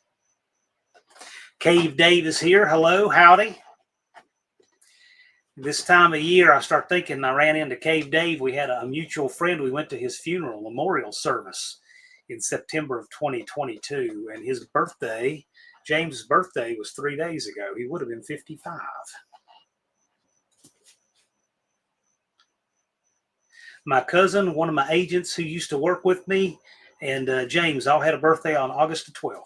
Cave Dave is here. Hello, howdy. This time of year, I start thinking, I ran into Cave Dave. We had a mutual friend. We went to his funeral, memorial service in September of 2022. And his birthday, James' birthday, was 3 days ago. He would have been 55. My cousin, one of my agents who used to work with me, and James all had a birthday on August the 12th.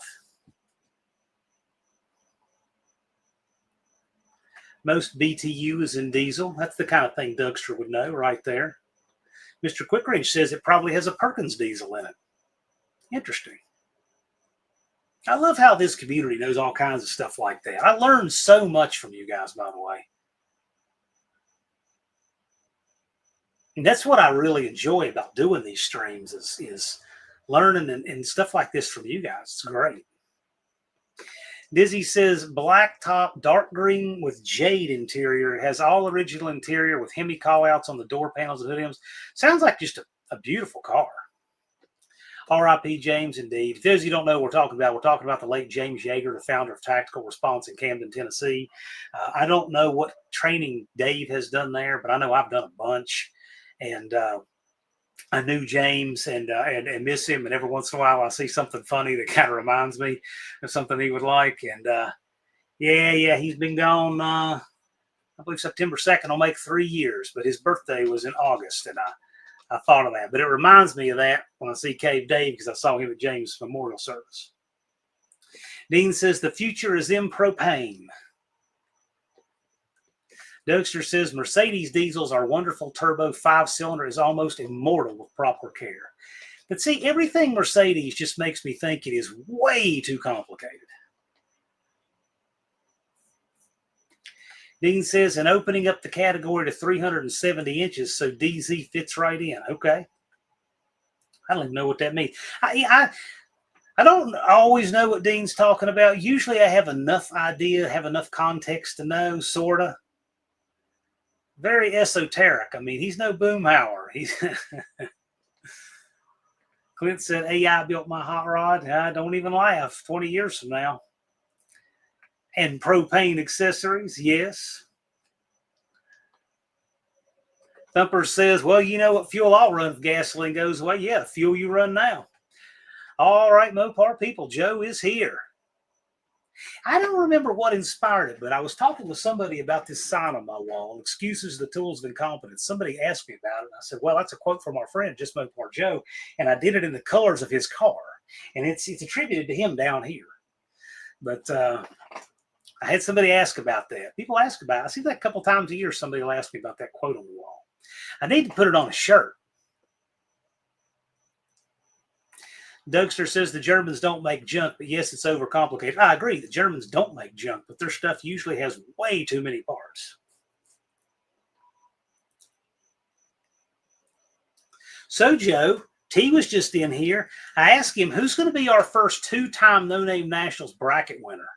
Most BTU is in diesel. That's the kind of thing Dougster would know right there. Mr. Quickrange says it probably has a Perkins diesel in it. Interesting. I love how this community knows all kinds of stuff like that. I learned so much from you guys, by the way. And that's what I really enjoy about doing these streams is learning and stuff like this from you guys. It's great. Dizzy says black top, dark green with jade interior. It has all original interior with Hemi callouts on the door panels and hood ends. Sounds like just a beautiful car. R.I.P. James, indeed. For those of you who don't know what we're talking about the late James Yeager, the founder of Tactical Response in Camden, Tennessee. I don't know what training Dave has done there, but I know I've done a bunch. And I knew James and miss him. And every once in a while, I see something funny that kind of reminds me of something he would like. And yeah, he's been gone. I believe September 2nd will make 3 years, but his birthday was in August, and I thought of that. But it reminds me of that when I see Cave Dave because I saw him at James' memorial service. Dean says the future is in propane. Dougster says Mercedes diesels are wonderful. Turbo 5-cylinder is almost immortal with proper care. But see, everything Mercedes just makes me think it is way too complicated. Dean says, and opening up the category to 370 inches so DZ fits right in. Okay. I don't even know what that means. I don't always know what Dean's talking about. Usually I have enough idea, have enough context to know, sort of. Very esoteric. I mean, he's no Boomhauer. He's Clint said, AI built my hot rod. I don't even laugh 20 years from now. And propane accessories, yes. Thumper says, well, you know what fuel I'll run if gasoline goes away? Yeah, the fuel you run now. All right, Mopar people, Joe is here. I don't remember what inspired it, but I was talking with somebody about this sign on my wall, excuses the tools of incompetence. Somebody asked me about it, and I said, well, that's a quote from our friend, Just Mopar Joe, and I did it in the colors of his car, and it's attributed to him down here. But I had somebody ask about that. People ask about it. I see that a couple times a year, somebody will ask me about that quote on the wall. I need to put it on a shirt. Dougster says the Germans don't make junk, but yes, it's overcomplicated. I agree. The Germans don't make junk, but their stuff usually has way too many parts. So, Joe, T was just in here. I asked him, who's going to be our first 2-time No Name Nationals bracket winner?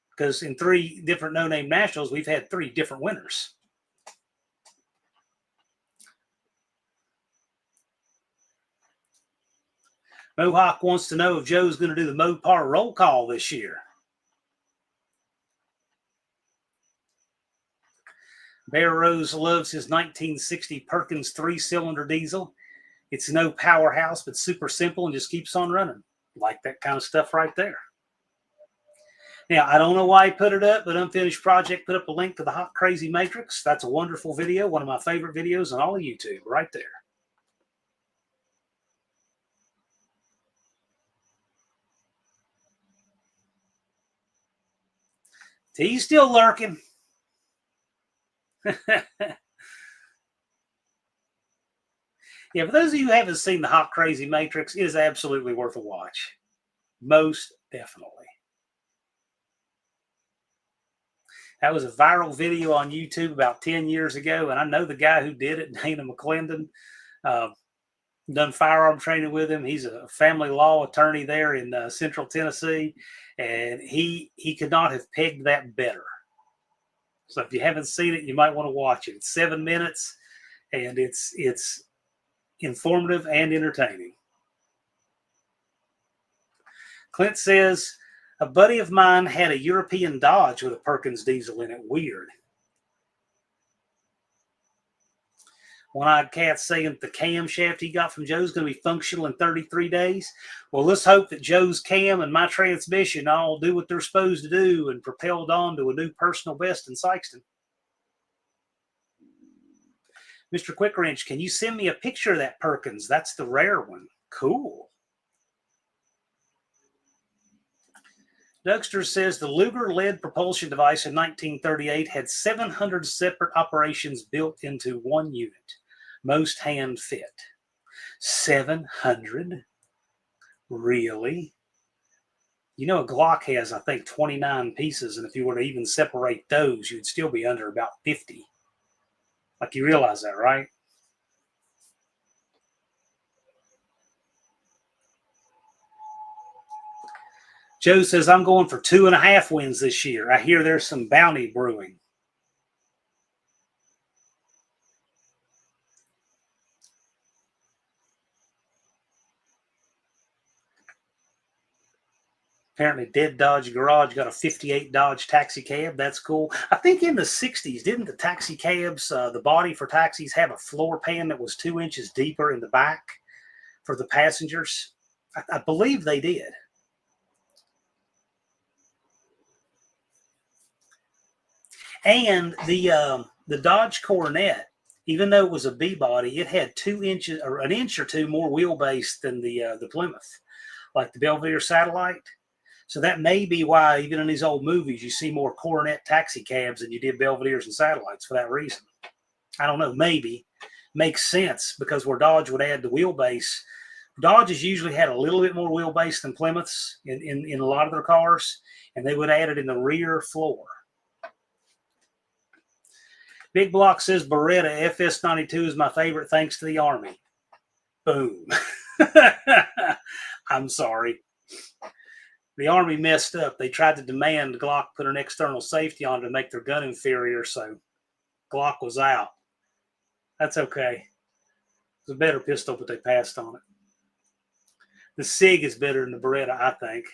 Because in 3 different No Name Nationals, we've had 3 different winners. Mohawk wants to know if Joe's going to do the Mopar roll call this year. Bear Rose loves his 1960 Perkins 3-cylinder diesel. It's no powerhouse, but super simple and just keeps on running. Like that kind of stuff right there. Now, I don't know why he put it up, but Unfinished Project put up a link to the Hot Crazy Matrix. That's a wonderful video, one of my favorite videos on all of YouTube, right there. He's still lurking. Yeah, for those of you who haven't seen the Hot Crazy Matrix, it is absolutely worth a watch. Most definitely. That was a viral video on YouTube about 10 years ago, and I know the guy who did it, Dana McClendon. Done firearm training with him. He's a family law attorney there in Central Tennessee, and he could not have pegged that better. So if you haven't seen it, you might want to watch it. It's 7 minutes, and it's informative and entertaining. Clint says, a buddy of mine had a European Dodge with a Perkins diesel in it. Weird. One-Eyed Cat saying the camshaft he got from Joe's going to be functional in 33 days. Well, let's hope that Joe's cam and my transmission all do what they're supposed to do and propelled on to a new personal best in Sykeston. Mr. Quick Wrench, can you send me a picture of that Perkins? That's the rare one. Cool. Dougster says the Luger lead propulsion device in 1938 had 700 separate operations built into one unit. Most hand fit. 700? Really? You know, a Glock has, I think, 29 pieces, and if you were to even separate those, you'd still be under about 50. Like, you realize that, right? Joe says, I'm going for 2.5 wins this year. I hear there's some bounty brewing. Apparently, Dead Dodge Garage got a 58 Dodge taxi cab. That's cool. I think in the 60s, didn't the taxi cabs, the body for taxis, have a floor pan that was 2 inches deeper in the back for the passengers? I believe they did. And the Dodge Coronet, even though it was a B body, it had 2 inches or an inch or two more wheelbase than the Plymouth, like the Belvedere Satellite. So that may be why, even in these old movies, you see more Coronet taxi cabs than you did Belvederes and Satellites for that reason. I don't know, maybe. Makes sense, because where Dodge would add the wheelbase, Dodges usually had a little bit more wheelbase than Plymouths in a lot of their cars, and they would add it in the rear floor. Big Block says Beretta FS92 is my favorite thanks to the Army. Boom. I'm sorry. The Army messed up. They tried to demand Glock put an external safety on to make their gun inferior, so Glock was out. That's okay. It's a better pistol, but they passed on it. The SIG is better than the Beretta, I think.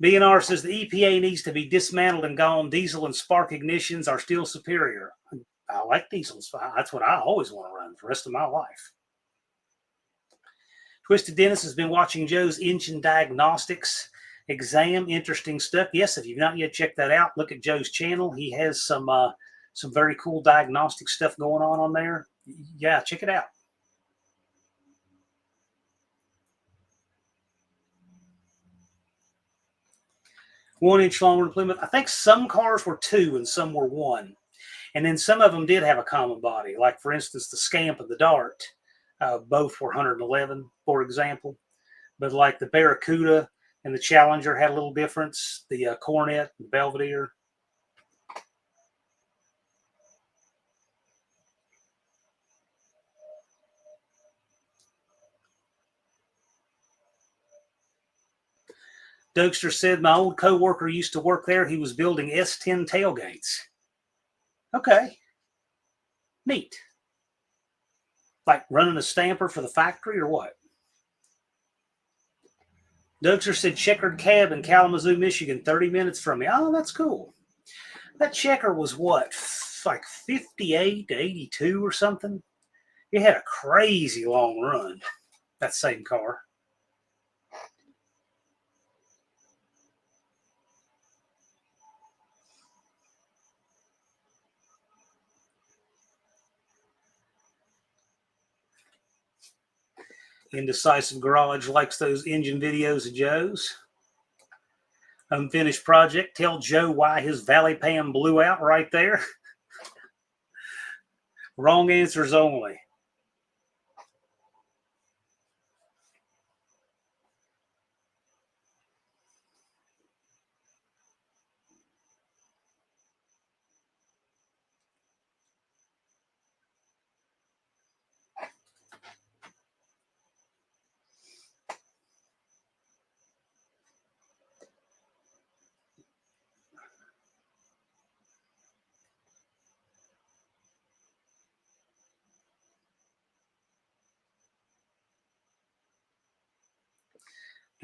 BNR says the EPA needs to be dismantled and gone. Diesel and spark ignitions are still superior. I like diesels. That's what I always want to run for the rest of my life. Twisted Dennis has been watching Joe's engine diagnostics exam. Interesting stuff. Yes, if you've not yet checked that out, look at Joe's channel. He has some very cool diagnostic stuff going on there. Yeah, check it out. One-inch longer than Plymouth. I think some cars were 2 and some were 1. And then some of them did have a common body. Like, for instance, the Scamp and the Dart. Both were 111, for example. But like the Barracuda and the Challenger had a little difference. The Coronet and the Belvedere. Dougster said, my old co-worker used to work there. He was building S10 tailgates. Okay. Neat. Like running a stamper for the factory or what? Dougster said checkered cab in Kalamazoo, Michigan, 30 minutes from me. Oh, that's cool. That checker was what? Like 58 to 82 or something? It had a crazy long run, that same car. Indecisive Garage likes those engine videos of Joe's. Unfinished project. Tell Joe why his valley pan blew out right there. Wrong answers only.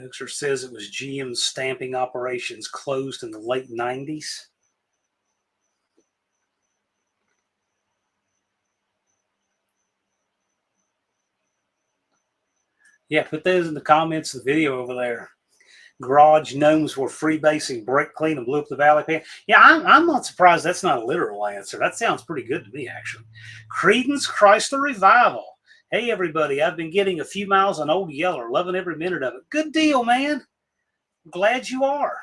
Hoaxer says it was GM's stamping operations closed in the late 90s. Yeah, put those in the comments of the video over there. Garage gnomes were freebasing brake clean and blew up the valley pan. Yeah, I'm not surprised that's not a literal answer. That sounds pretty good to me, actually. Creedence Chrysler Revival. Hey, everybody, I've been getting a few miles on Old Yeller, loving every minute of it. Good deal, man. Glad you are.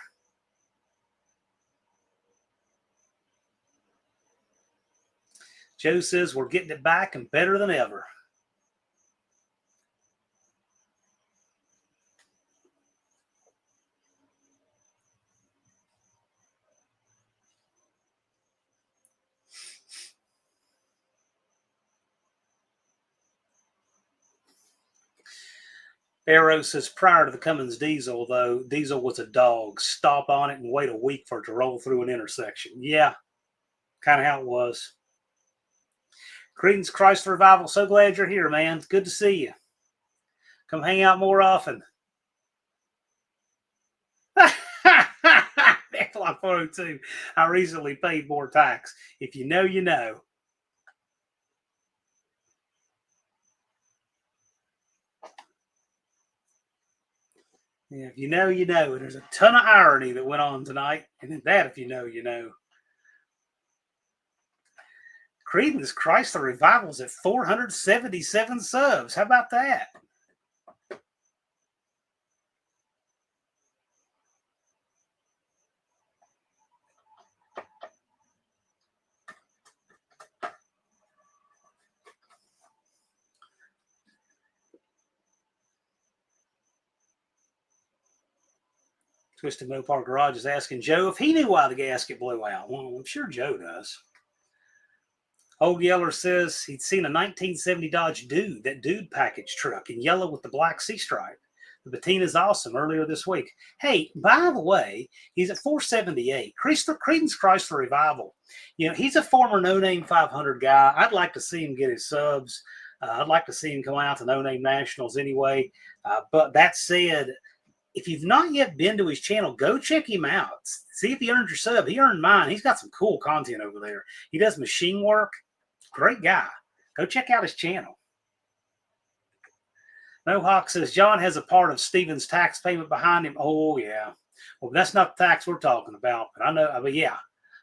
Joe says we're getting it back and better than ever. Arrow says prior to the Cummins diesel, though, diesel was a dog. Stop on it and wait a week for it to roll through an intersection. Yeah, kind of how it was. Creedence Chrysler Revival, so glad you're here, man. Good to see you. Come hang out more often. Ecklock 402. I recently paid more tax. If you know, you know. Yeah, if you know, you know. And there's a ton of irony that went on tonight. And then that, if you know, you know. Creedence Chrysler Revival's at 477 subs. How about that? Twisted Mopar Garage is asking Joe if he knew why the gasket blew out. Well, I'm sure Joe does. Old Yeller says he'd seen a 1970 Dodge Dude, that Dude package truck in yellow with the black C stripe. The patina's awesome earlier this week. Hey, by the way, he's at 478. Creedence Chrysler Revival. You know, he's a former No Name 500 guy. I'd like to see him get his subs. I'd like to see him come out to No Name Nationals anyway. But that said, if you've not yet been to his channel, go check him out. See if he earned your sub. He earned mine. He's got some cool content over there. He does machine work. Great guy. Go check out his channel. Mohawk says John has a part of Steven's tax payment behind him. Oh, yeah. Well, that's not the tax we're talking about. But I know, but yeah.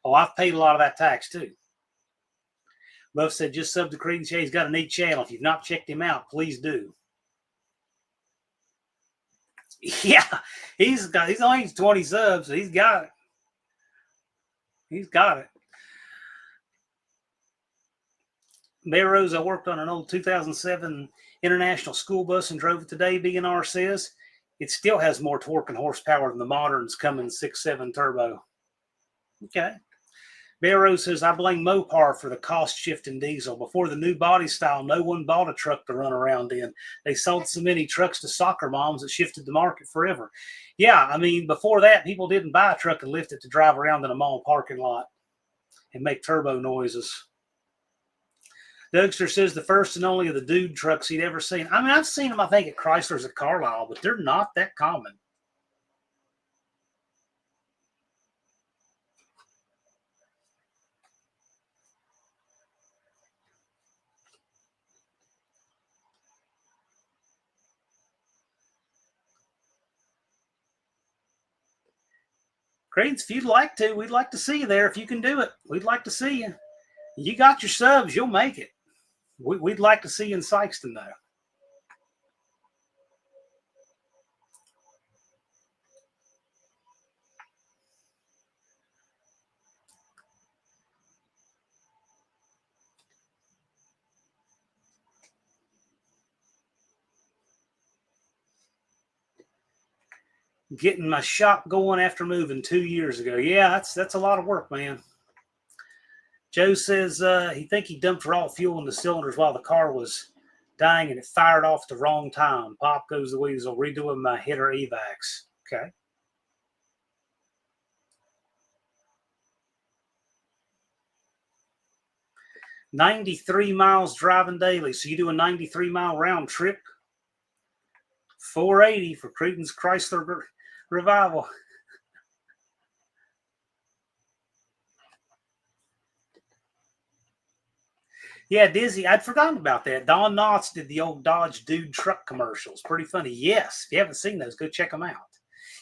Oh, I've paid a lot of that tax too. Buff said just sub to Creedence. He's got a neat channel. If you've not checked him out, please do. Yeah, he's only 20 subs, so he's got it. He's got it. Melrose, I worked on an old 2007 International school bus and drove it today, BNR says. It still has more torque and horsepower than the Modern's Cummins 6.7 turbo. Okay. Melrose says, I blame Mopar for the cost shift in diesel. Before the new body style, no one bought a truck to run around in. They sold so many trucks to soccer moms that shifted the market forever. Yeah, I mean, before that, people didn't buy a truck and lift it to drive around in a mall parking lot and make turbo noises. Dougster says the first and only of the Dude trucks he'd ever seen. I mean, I've seen them, I think, at Chrysler's at Carlisle, but they're not that common. Creedence, if you'd like to, we'd like to see you there if you can do it. We'd like to see you. You got your subs, you'll make it. We'd like to see you in Sykeston, though. Getting my shop going after moving 2 years ago. Yeah, that's a lot of work, man. Joe says he think he dumped raw fuel in the cylinders while the car was dying and it fired off at the wrong time. Pop goes the weasel, redoing my hitter evacs. Okay. $93 miles driving daily. So you do a 93-mile round trip. 480 for Creedence Chrysler Revival. Yeah, Dizzy, I'd forgotten about that. Don Knotts did the old Dodge Dude truck commercials. Pretty funny. Yes, if you haven't seen those, go check them out.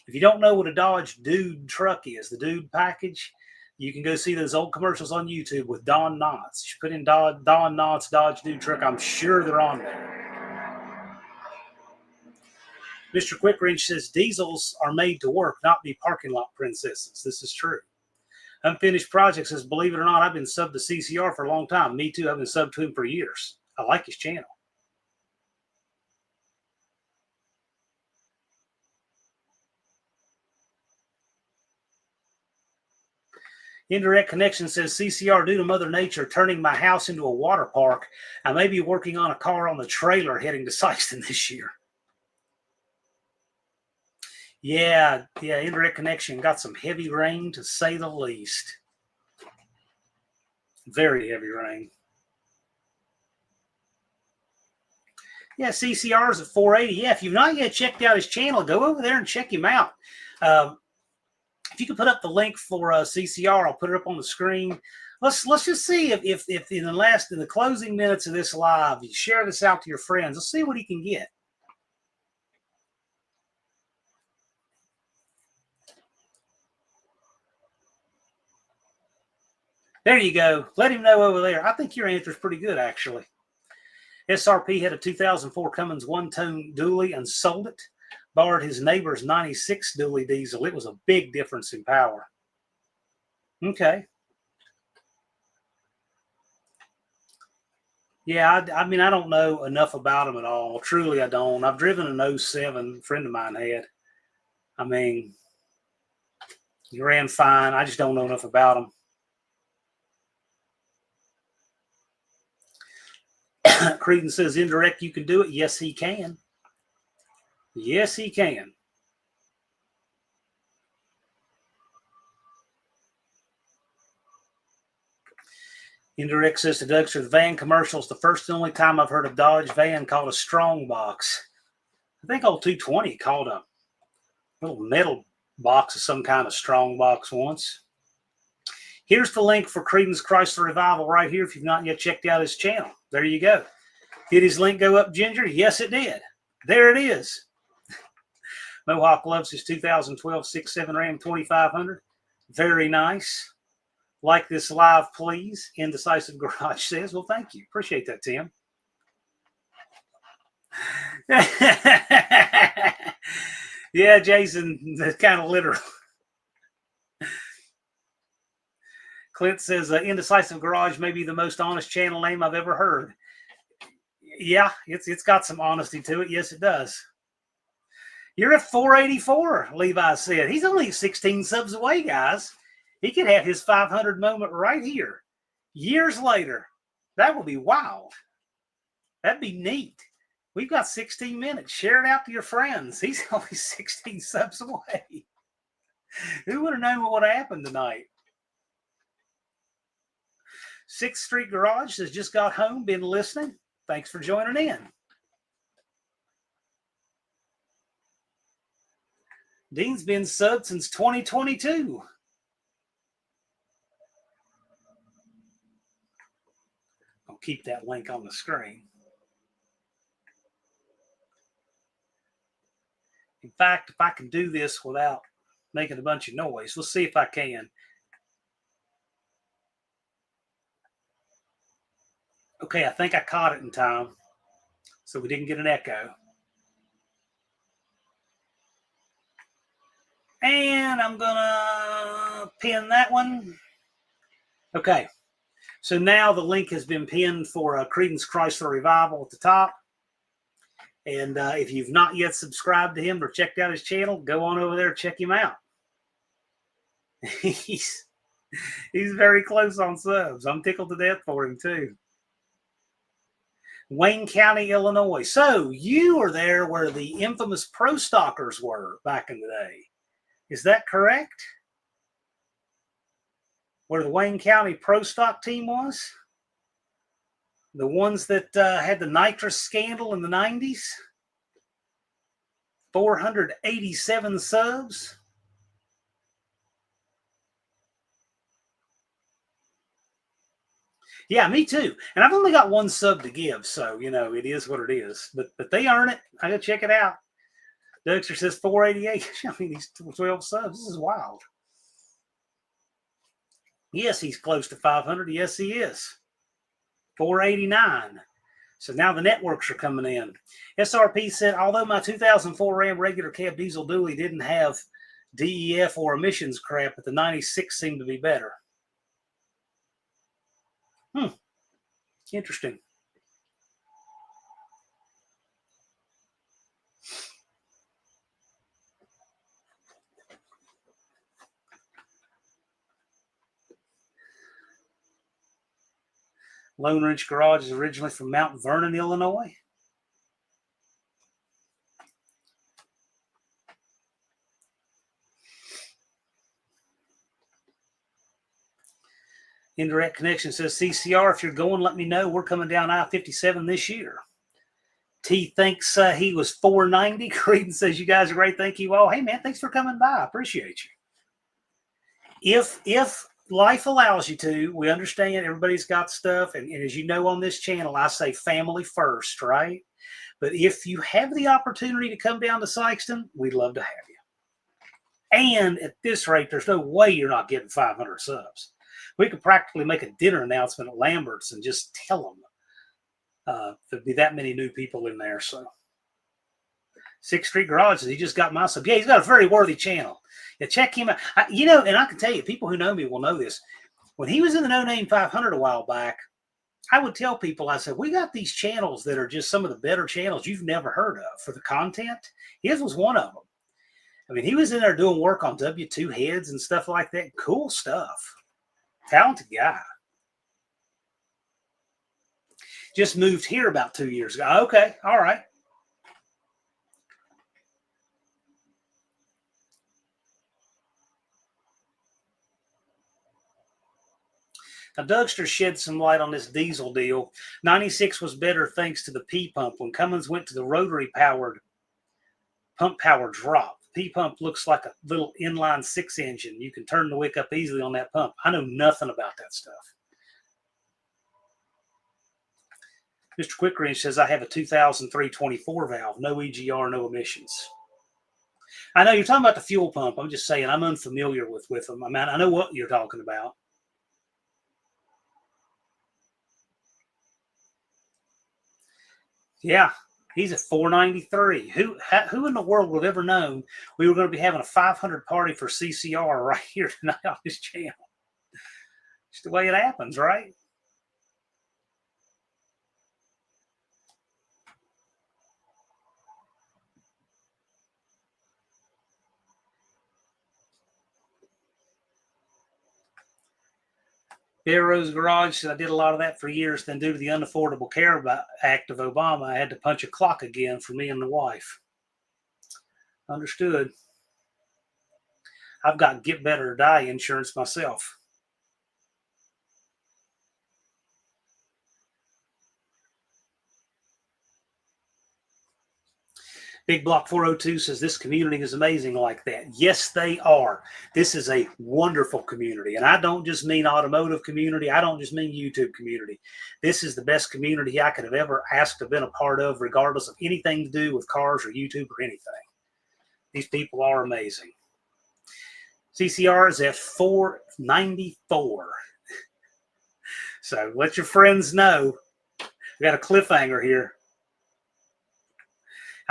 If you don't know what a Dodge Dude truck is, the Dude package, you can go see those old commercials on YouTube with Don Knotts. You put in Don Knotts Dodge Dude truck. I'm sure they're on there. Mr. Quickrange says diesels are made to work, not be parking lot princesses. This is true. Unfinished Project says, believe it or not, I've been subbed to CCR for a long time. Me too. I've been subbed to him for years. I like his channel. Indirect Connection says, CCR, due to Mother Nature turning my house into a water park, I may be working on a car on the trailer heading to Sykeston this year. Yeah, Indirect Connection got some heavy rain, to say the least. Very heavy rain. Yeah, CCR's at 480. Yeah, if you've not yet checked out his channel, go over there and check him out. If you can put up the link for CCR, I'll put it up on the screen. Let's just see if in the closing minutes of this live, you share this out to your friends. Let's see what he can get. There you go. Let him know over there. I think your answer is pretty good, actually. SRP had a 2004 Cummins one-tone dually and sold it. Borrowed his neighbor's 96 dually diesel. It was a big difference in power. Okay. Yeah, I mean, I don't know enough about them at all. Truly, I don't. I've driven an 07 friend of mine had. I mean, he ran fine. I just don't know enough about them. Creedon says, indirect, you can do it. Yes, he can. Yes, he can. Indirect says to Dougster, the van commercials, the first and only time I've heard a Dodge van called a strong box. I think old 220 called a little metal box of some kind of strong box once. Here's the link for Creedence Chrysler Revival right here if you've not yet checked out his channel. There you go. Did his link go up, Ginger? Yes, it did. There it is. Mohawk loves his 2012 6.7 Ram 2500. Very nice. Like this live, please. Indecisive Garage says. Well, thank you. Appreciate that, Tim. Yeah, Jason, that's kind of literal. Clint says, Indecisive Garage may be the most honest channel name I've ever heard. Yeah, it's got some honesty to it. Yes, it does. You're at 484, Levi said. He's only 16 subs away, guys. He could have his 500 moment right here. Years later. That would be wild. That'd be neat. We've got 16 minutes. Share it out to your friends. He's only 16 subs away. Who would have known what would have happened tonight? 6th Street Garage says, just got home, been listening. Thanks for joining in. Dean's been subbed since 2022. I'll keep that link on the screen. In fact, if I can do this without making a bunch of noise, let's see if I can. Okay, I think I caught it in time, so we didn't get an echo. And I'm going to pin that one. Okay, so now the link has been pinned for Creedence Chrysler Revival at the top. And if you've not yet subscribed to him or checked out his channel, go on over there and check him out. He's very close on subs. I'm tickled to death for him too. Wayne County, Illinois. So you were there where the infamous Pro Stockers were back in the day. Is that correct? Where the Wayne County Pro Stock team was? The ones that had the nitrous scandal in the 90s? 487 subs. Yeah, me too. And I've only got one sub to give, so, you know, it is what it is. But they earn it. I gotta check it out. Dougster says 488. I mean, he's 12 subs. This is wild. Yes, he's close to 500. Yes, he is. 489. So now the networks are coming in. SRP said, although my 2004 Ram regular cab diesel dually didn't have DEF or emissions crap, but the 96 seemed to be better. Interesting. Lone Ridge Garage is originally from Mount Vernon, Illinois. Indirect Connection says, CCR, if you're going, let me know. We're coming down I-57 this year. T thinks he was 490. Creedon says, you guys are great. Thank you all. Hey, man, thanks for coming by. I appreciate you. If life allows you to, we understand everybody's got stuff. And as you know on this channel, I say family first, right? But if you have the opportunity to come down to Sykeston, we'd love to have you. And at this rate, there's no way you're not getting 500 subs. We could practically make a dinner announcement at Lambert's and just tell them there'd be that many new people in there. So 6th Street Garage, he just got my sub. Yeah, he's got a very worthy channel. Yeah, check him out. You know, and I can tell you, people who know me will know this. When he was in the No Name 500 a while back, I would tell people, I said, we got these channels that are just some of the better channels you've never heard of for the content. His was one of them. I mean, he was in there doing work on W2 heads and stuff like that. Cool stuff. Talented guy. Just moved here about 2 years ago. Okay, all right. Now, Dougster shed some light on this diesel deal. 96 was better thanks to the P-pump. When Cummins went to the rotary-powered pump power drop, the P-pump looks like a little inline 6 engine. You can turn the wick up easily on that pump. I know nothing about that stuff. Mr. Quickrange says, I have a 2003 24 valve, no EGR, no emissions. I know you're talking about the fuel pump. I'm just saying I'm unfamiliar with them. I mean, I know what you're talking about. Yeah, he's at 493. Who in the world would have ever known we were going to be having a 500 party for CCR right here tonight on this channel? It's the way it happens, right? Barrow's Garage said, I did a lot of that for years. Then due to the Unaffordable Care Act of Obama, I had to punch a clock again for me and the wife. Understood. I've got Get Better or Die insurance myself. Big Block 402 says this community is amazing like that. Yes, they are. This is a wonderful community. And I don't just mean automotive community. I don't just mean YouTube community. This is the best community I could have ever asked to have been a part of, regardless of anything to do with cars or YouTube or anything. These people are amazing. CCR is at 494. So let your friends know. We got a cliffhanger here.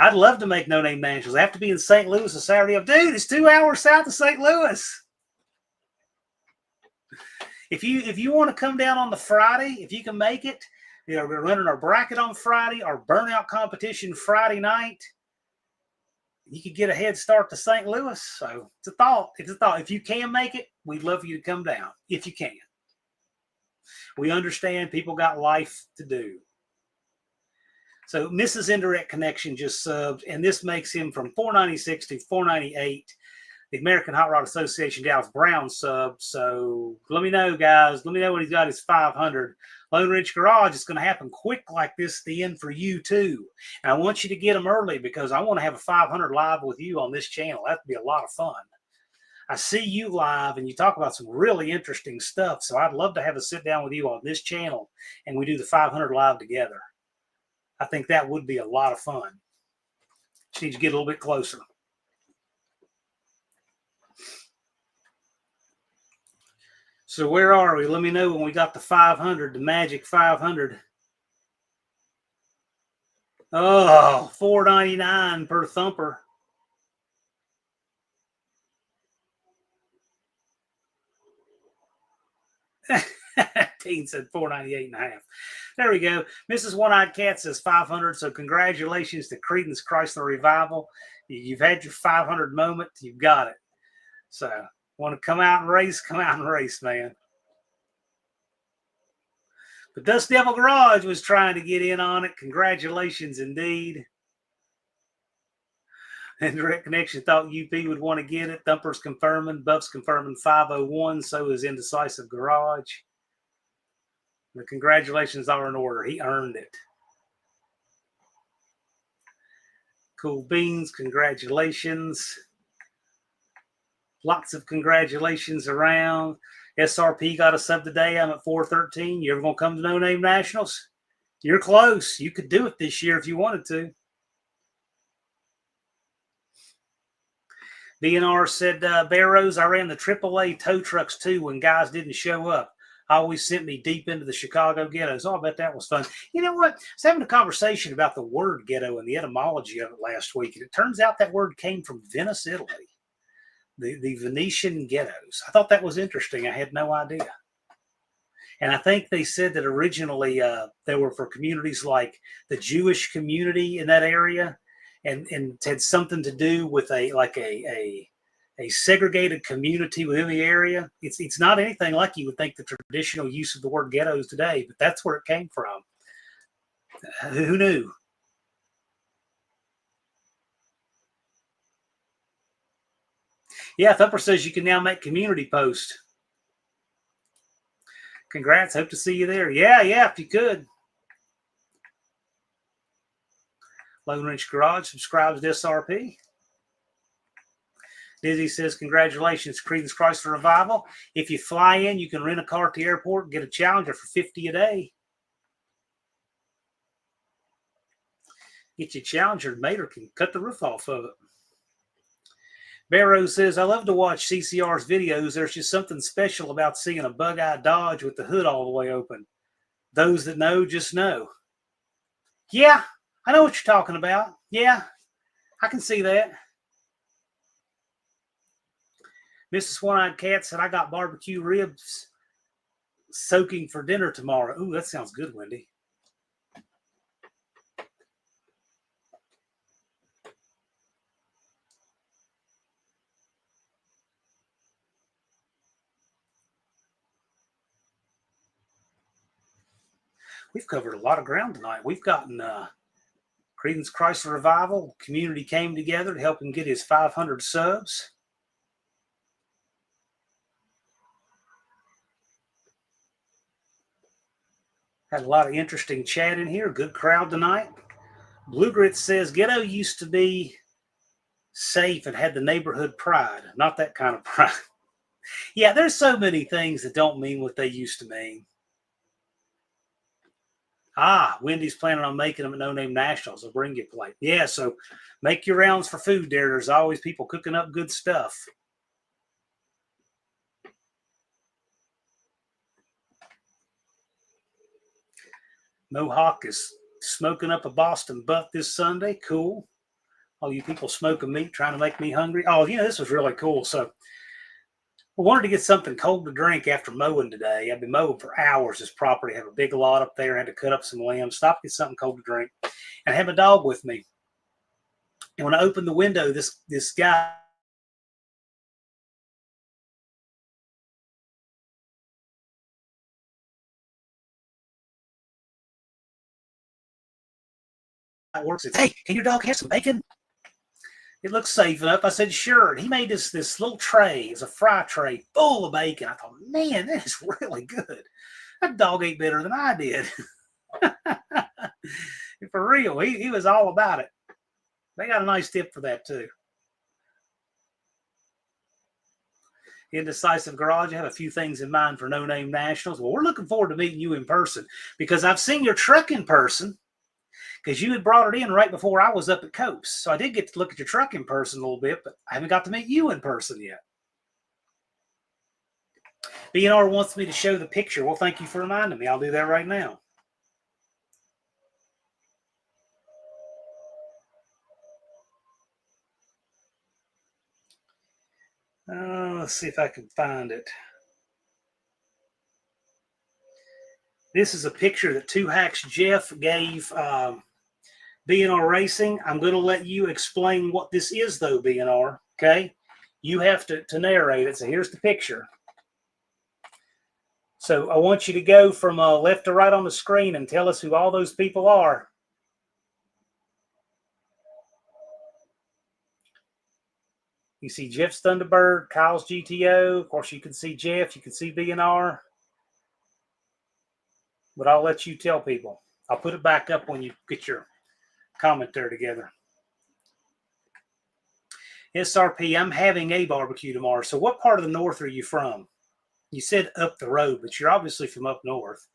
I'd love to make No Name Nationals. I have to be in St. Louis a Saturday. Dude, it's 2 hours south of St. Louis. If you want to come down on the Friday, if you can make it, we're running our bracket on Friday, our burnout competition Friday night. You could get a head start to St. Louis. So it's a thought. It's a thought. If you can make it, we'd love for you to come down if you can. We understand people got life to do. So Mrs. Indirect Connection just subbed, and this makes him from $4.96 to $4.98. The American Hot Rod Association Dallas Brown sub. So let me know, guys. Let me know when he's got his 500. Lone Ridge Garage is going to happen quick like this, the end for you too. And I want you to get them early because I want to have a 500 live with you on this channel. That'd be a lot of fun. I see you live and you talk about some really interesting stuff. So I'd love to have a sit down with you on this channel and we do the 500 live together. I think that would be a lot of fun. Just need to get a little bit closer. So where are we? Let me know when we got the 500, the magic 500. Oh, $4.99 per thumper. Teen said $4.98.5. There we go. Mrs. One-Eyed Cat says 500. So congratulations to Creedence Chrysler Revival. You've had your 500 moment. You've got it. So want to come out and race? Come out and race, man. But Dust Devil Garage was trying to get in on it. Congratulations indeed. And Direct Connection thought UP would want to get it. Thumper's confirming. Buff's confirming 501. So is Indecisive Garage. The congratulations are in order. He earned it. Cool Beans, congratulations. Lots of congratulations around. SRP got a sub today. I'm at 413. You ever going to come to No Name Nationals? You're close. You could do it this year if you wanted to. BNR said, Barrows, I ran the AAA tow trucks too when guys didn't show up. Always sent me deep into the Chicago ghettos. Oh, I bet that was fun. You know what? I was having a conversation about the word ghetto and the etymology of it last week. And it turns out that word came from Venice, Italy. The Venetian ghettos. I thought that was interesting. I had no idea. And I think they said that originally they were for communities like the Jewish community in that area, and it had something to do with a segregated community within the area. It's not anything like you would think the traditional use of the word ghettos today, but that's where it came from. Who knew? Yeah, Thumper says you can now make community posts. Congrats. Hope to see you there. Yeah, if you could. Lone Ridge Garage subscribes to SRP. Dizzy says, congratulations, Creedence Chrysler Revival. If you fly in, you can rent a car at the airport and get a Challenger for $50 a day. Get you a Challenger, Mater can cut the roof off of it. Barrow says, I love to watch CCR's videos. There's just something special about seeing a bug-eyed Dodge with the hood all the way open. Those that know just know. Yeah, I know what you're talking about. Yeah, I can see that. Mrs. One-Eyed Cat said, I got barbecue ribs soaking for dinner tomorrow. Ooh, that sounds good, Wendy. We've covered a lot of ground tonight. We've gotten Creedence Chrysler Revival. Community came together to help him get his 500 subs. Had a lot of interesting chat in here. Good crowd tonight. Blue Grit says, Ghetto used to be safe and had the neighborhood pride. Not that kind of pride. Yeah, there's so many things that don't mean what they used to mean. Wendy's planning on making them at No Name Nationals. I'll bring you a plate. Yeah, so make your rounds for food there. There's always people cooking up good stuff. Mohawk is smoking up a Boston butt this Sunday. Cool. All you people smoking meat, trying to make me hungry. Oh, this was really cool. So I wanted to get something cold to drink after mowing today. I've been mowing for hours this property. I have a big lot up there. I had to cut up some limbs. Stop, get something cold to drink. And I have a dog with me. And when I opened the window, this guy works. Says, "Hey, can your dog have some bacon?" It looks safe enough. I said, "Sure." And he made this little tray. It's a fry tray full of bacon. I thought, man, that is really good. That dog ate better than I did. For real, he was all about it. They got a nice tip for that too. Indecisive Garage, I have a few things in mind for No Name Nationals. Well, we're looking forward to meeting you in person because I've seen your truck in person because you had brought it in right before I was up at Coast. So I did get to look at your truck in person a little bit, but I haven't got to meet you in person yet. B&R wants me to show the picture. Well, thank you for reminding me. I'll do that right now. Let's see if I can find it. This is a picture that Two Hacks Jeff gave B&R Racing. I'm going to let you explain what this is, though, B&R. Okay? You have to narrate it. So here's the picture. So I want you to go from left to right on the screen and tell us who all those people are. You see Jeff's Thunderbird, Kyle's GTO. Of course, you can see Jeff. You can see B&R. But I'll let you tell people. I'll put it back up when you get your comment there together. SRP, I'm having a barbecue tomorrow. So what part of the north are you from? You said up the road, but you're obviously from up north.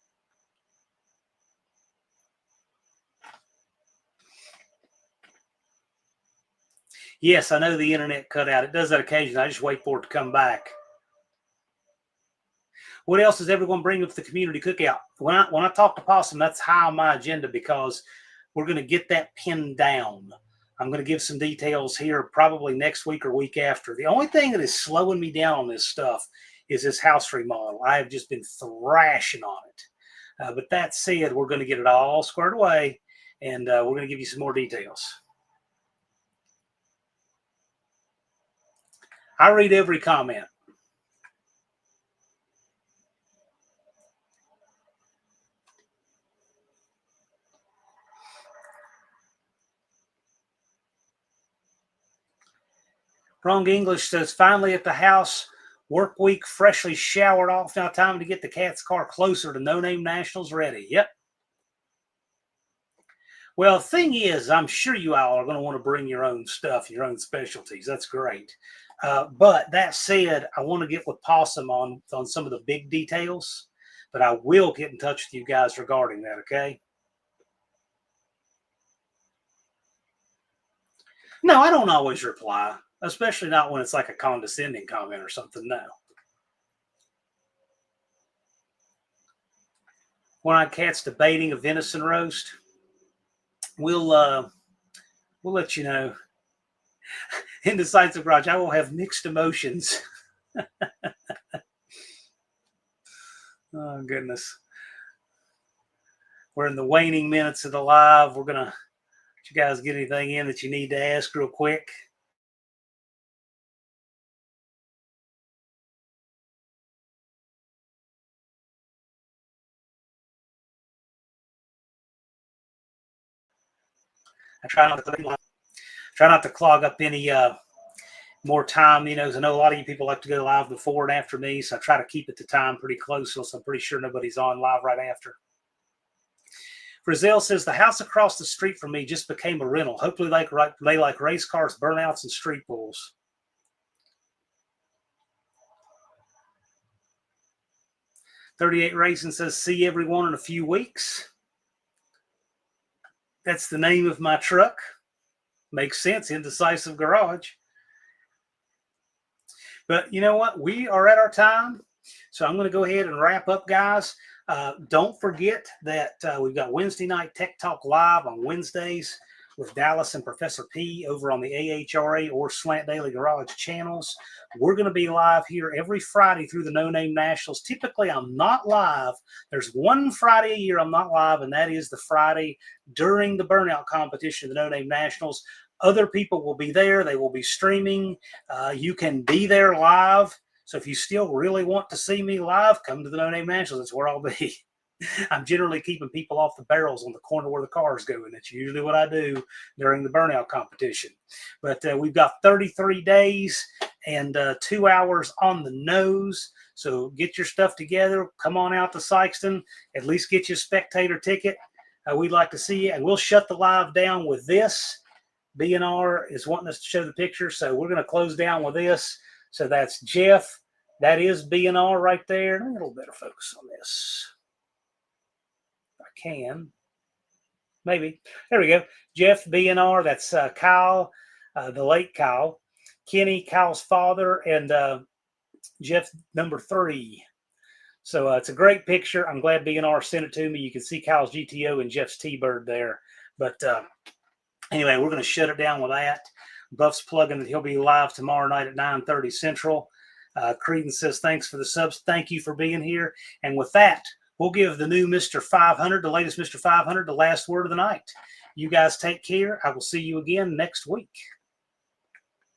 Yes, I know the internet cut out. It does that occasionally. I just wait for it to come back. What else is everyone bringing up to the community cookout? When I talk to Possum, that's high on my agenda because we're going to get that pinned down. I'm going to give some details here probably next week or week after. The only thing that is slowing me down on this stuff is this house remodel. I have just been thrashing on it. But that said, we're going to get it all squared away, and we're going to give you some more details. I read every comment. Wrong English says, finally at the house, work week freshly showered off. Now time to get the cat's car closer to No Name Nationals ready. Yep. Well, the thing is, I'm sure you all are going to want to bring your own stuff, your own specialties. That's great. But that said, I want to get with Possum on some of the big details, but I will get in touch with you guys regarding that, okay? No, I don't always reply, especially not when it's like a condescending comment or something. No. One-Eyed Cat's debating a venison roast. We'll let you know. Indecisive Garage, I will have mixed emotions. Oh, goodness. We're in the waning minutes of the live. We're going to, you guys get anything in that you need to ask real quick? I try not to clog up any more time, you know, because I know a lot of you people like to go live before and after me, so I try to keep it to time pretty close, so I'm pretty sure nobody's on live right after. Brazil says, the house across the street from me just became a rental. Hopefully they like race cars, burnouts, and street pools. .38 Racing says, see everyone in a few weeks. That's the name of my truck. Makes sense, Indecisive Garage. But you know what? We are at our time. So I'm going to go ahead and wrap up, guys. Don't forget that we've got Wednesday night Tech Talk Live on Wednesdays. with Dallas and Professor P over on the AHRA or Slant Daily Garage channels. We're going to be live here every Friday through the No Name Nationals. Typically, I'm not live. There's one Friday a year I'm not live, and that is the Friday during the burnout competition of the No Name Nationals. Other people will be there. They will be streaming. You can be there live. So if you still really want to see me live, come to the No Name Nationals. That's where I'll be. I'm generally keeping people off the barrels on the corner where the cars go, and that's usually what I do during the burnout competition. But we've got 33 days and 2 hours on the nose. So get your stuff together. Come on out to Sykeston. At least get you a spectator ticket. We'd like to see you, and we'll shut the live down with this. B&R is wanting us to show the picture, so we're going to close down with this. So that's Jeff. That is B&R right there. Let me get a little better focus on this. Can maybe there we go. Jeff B&R, that's Kyle, the late Kyle, Kenny, Kyle's father, and Jeff number 3. So it's a great picture. I'm glad B&R sent it to me. You can see Kyle's GTO and Jeff's T-Bird there. But anyway, we're going to shut it down with that. Buff's plugging that he'll be live tomorrow night at 9:30 Central. Credence says thanks for the subs. Thank you for being here. And with that, we'll give the new Mr. 500, the latest Mr. 500, the last word of the night. You guys take care. I will see you again next week.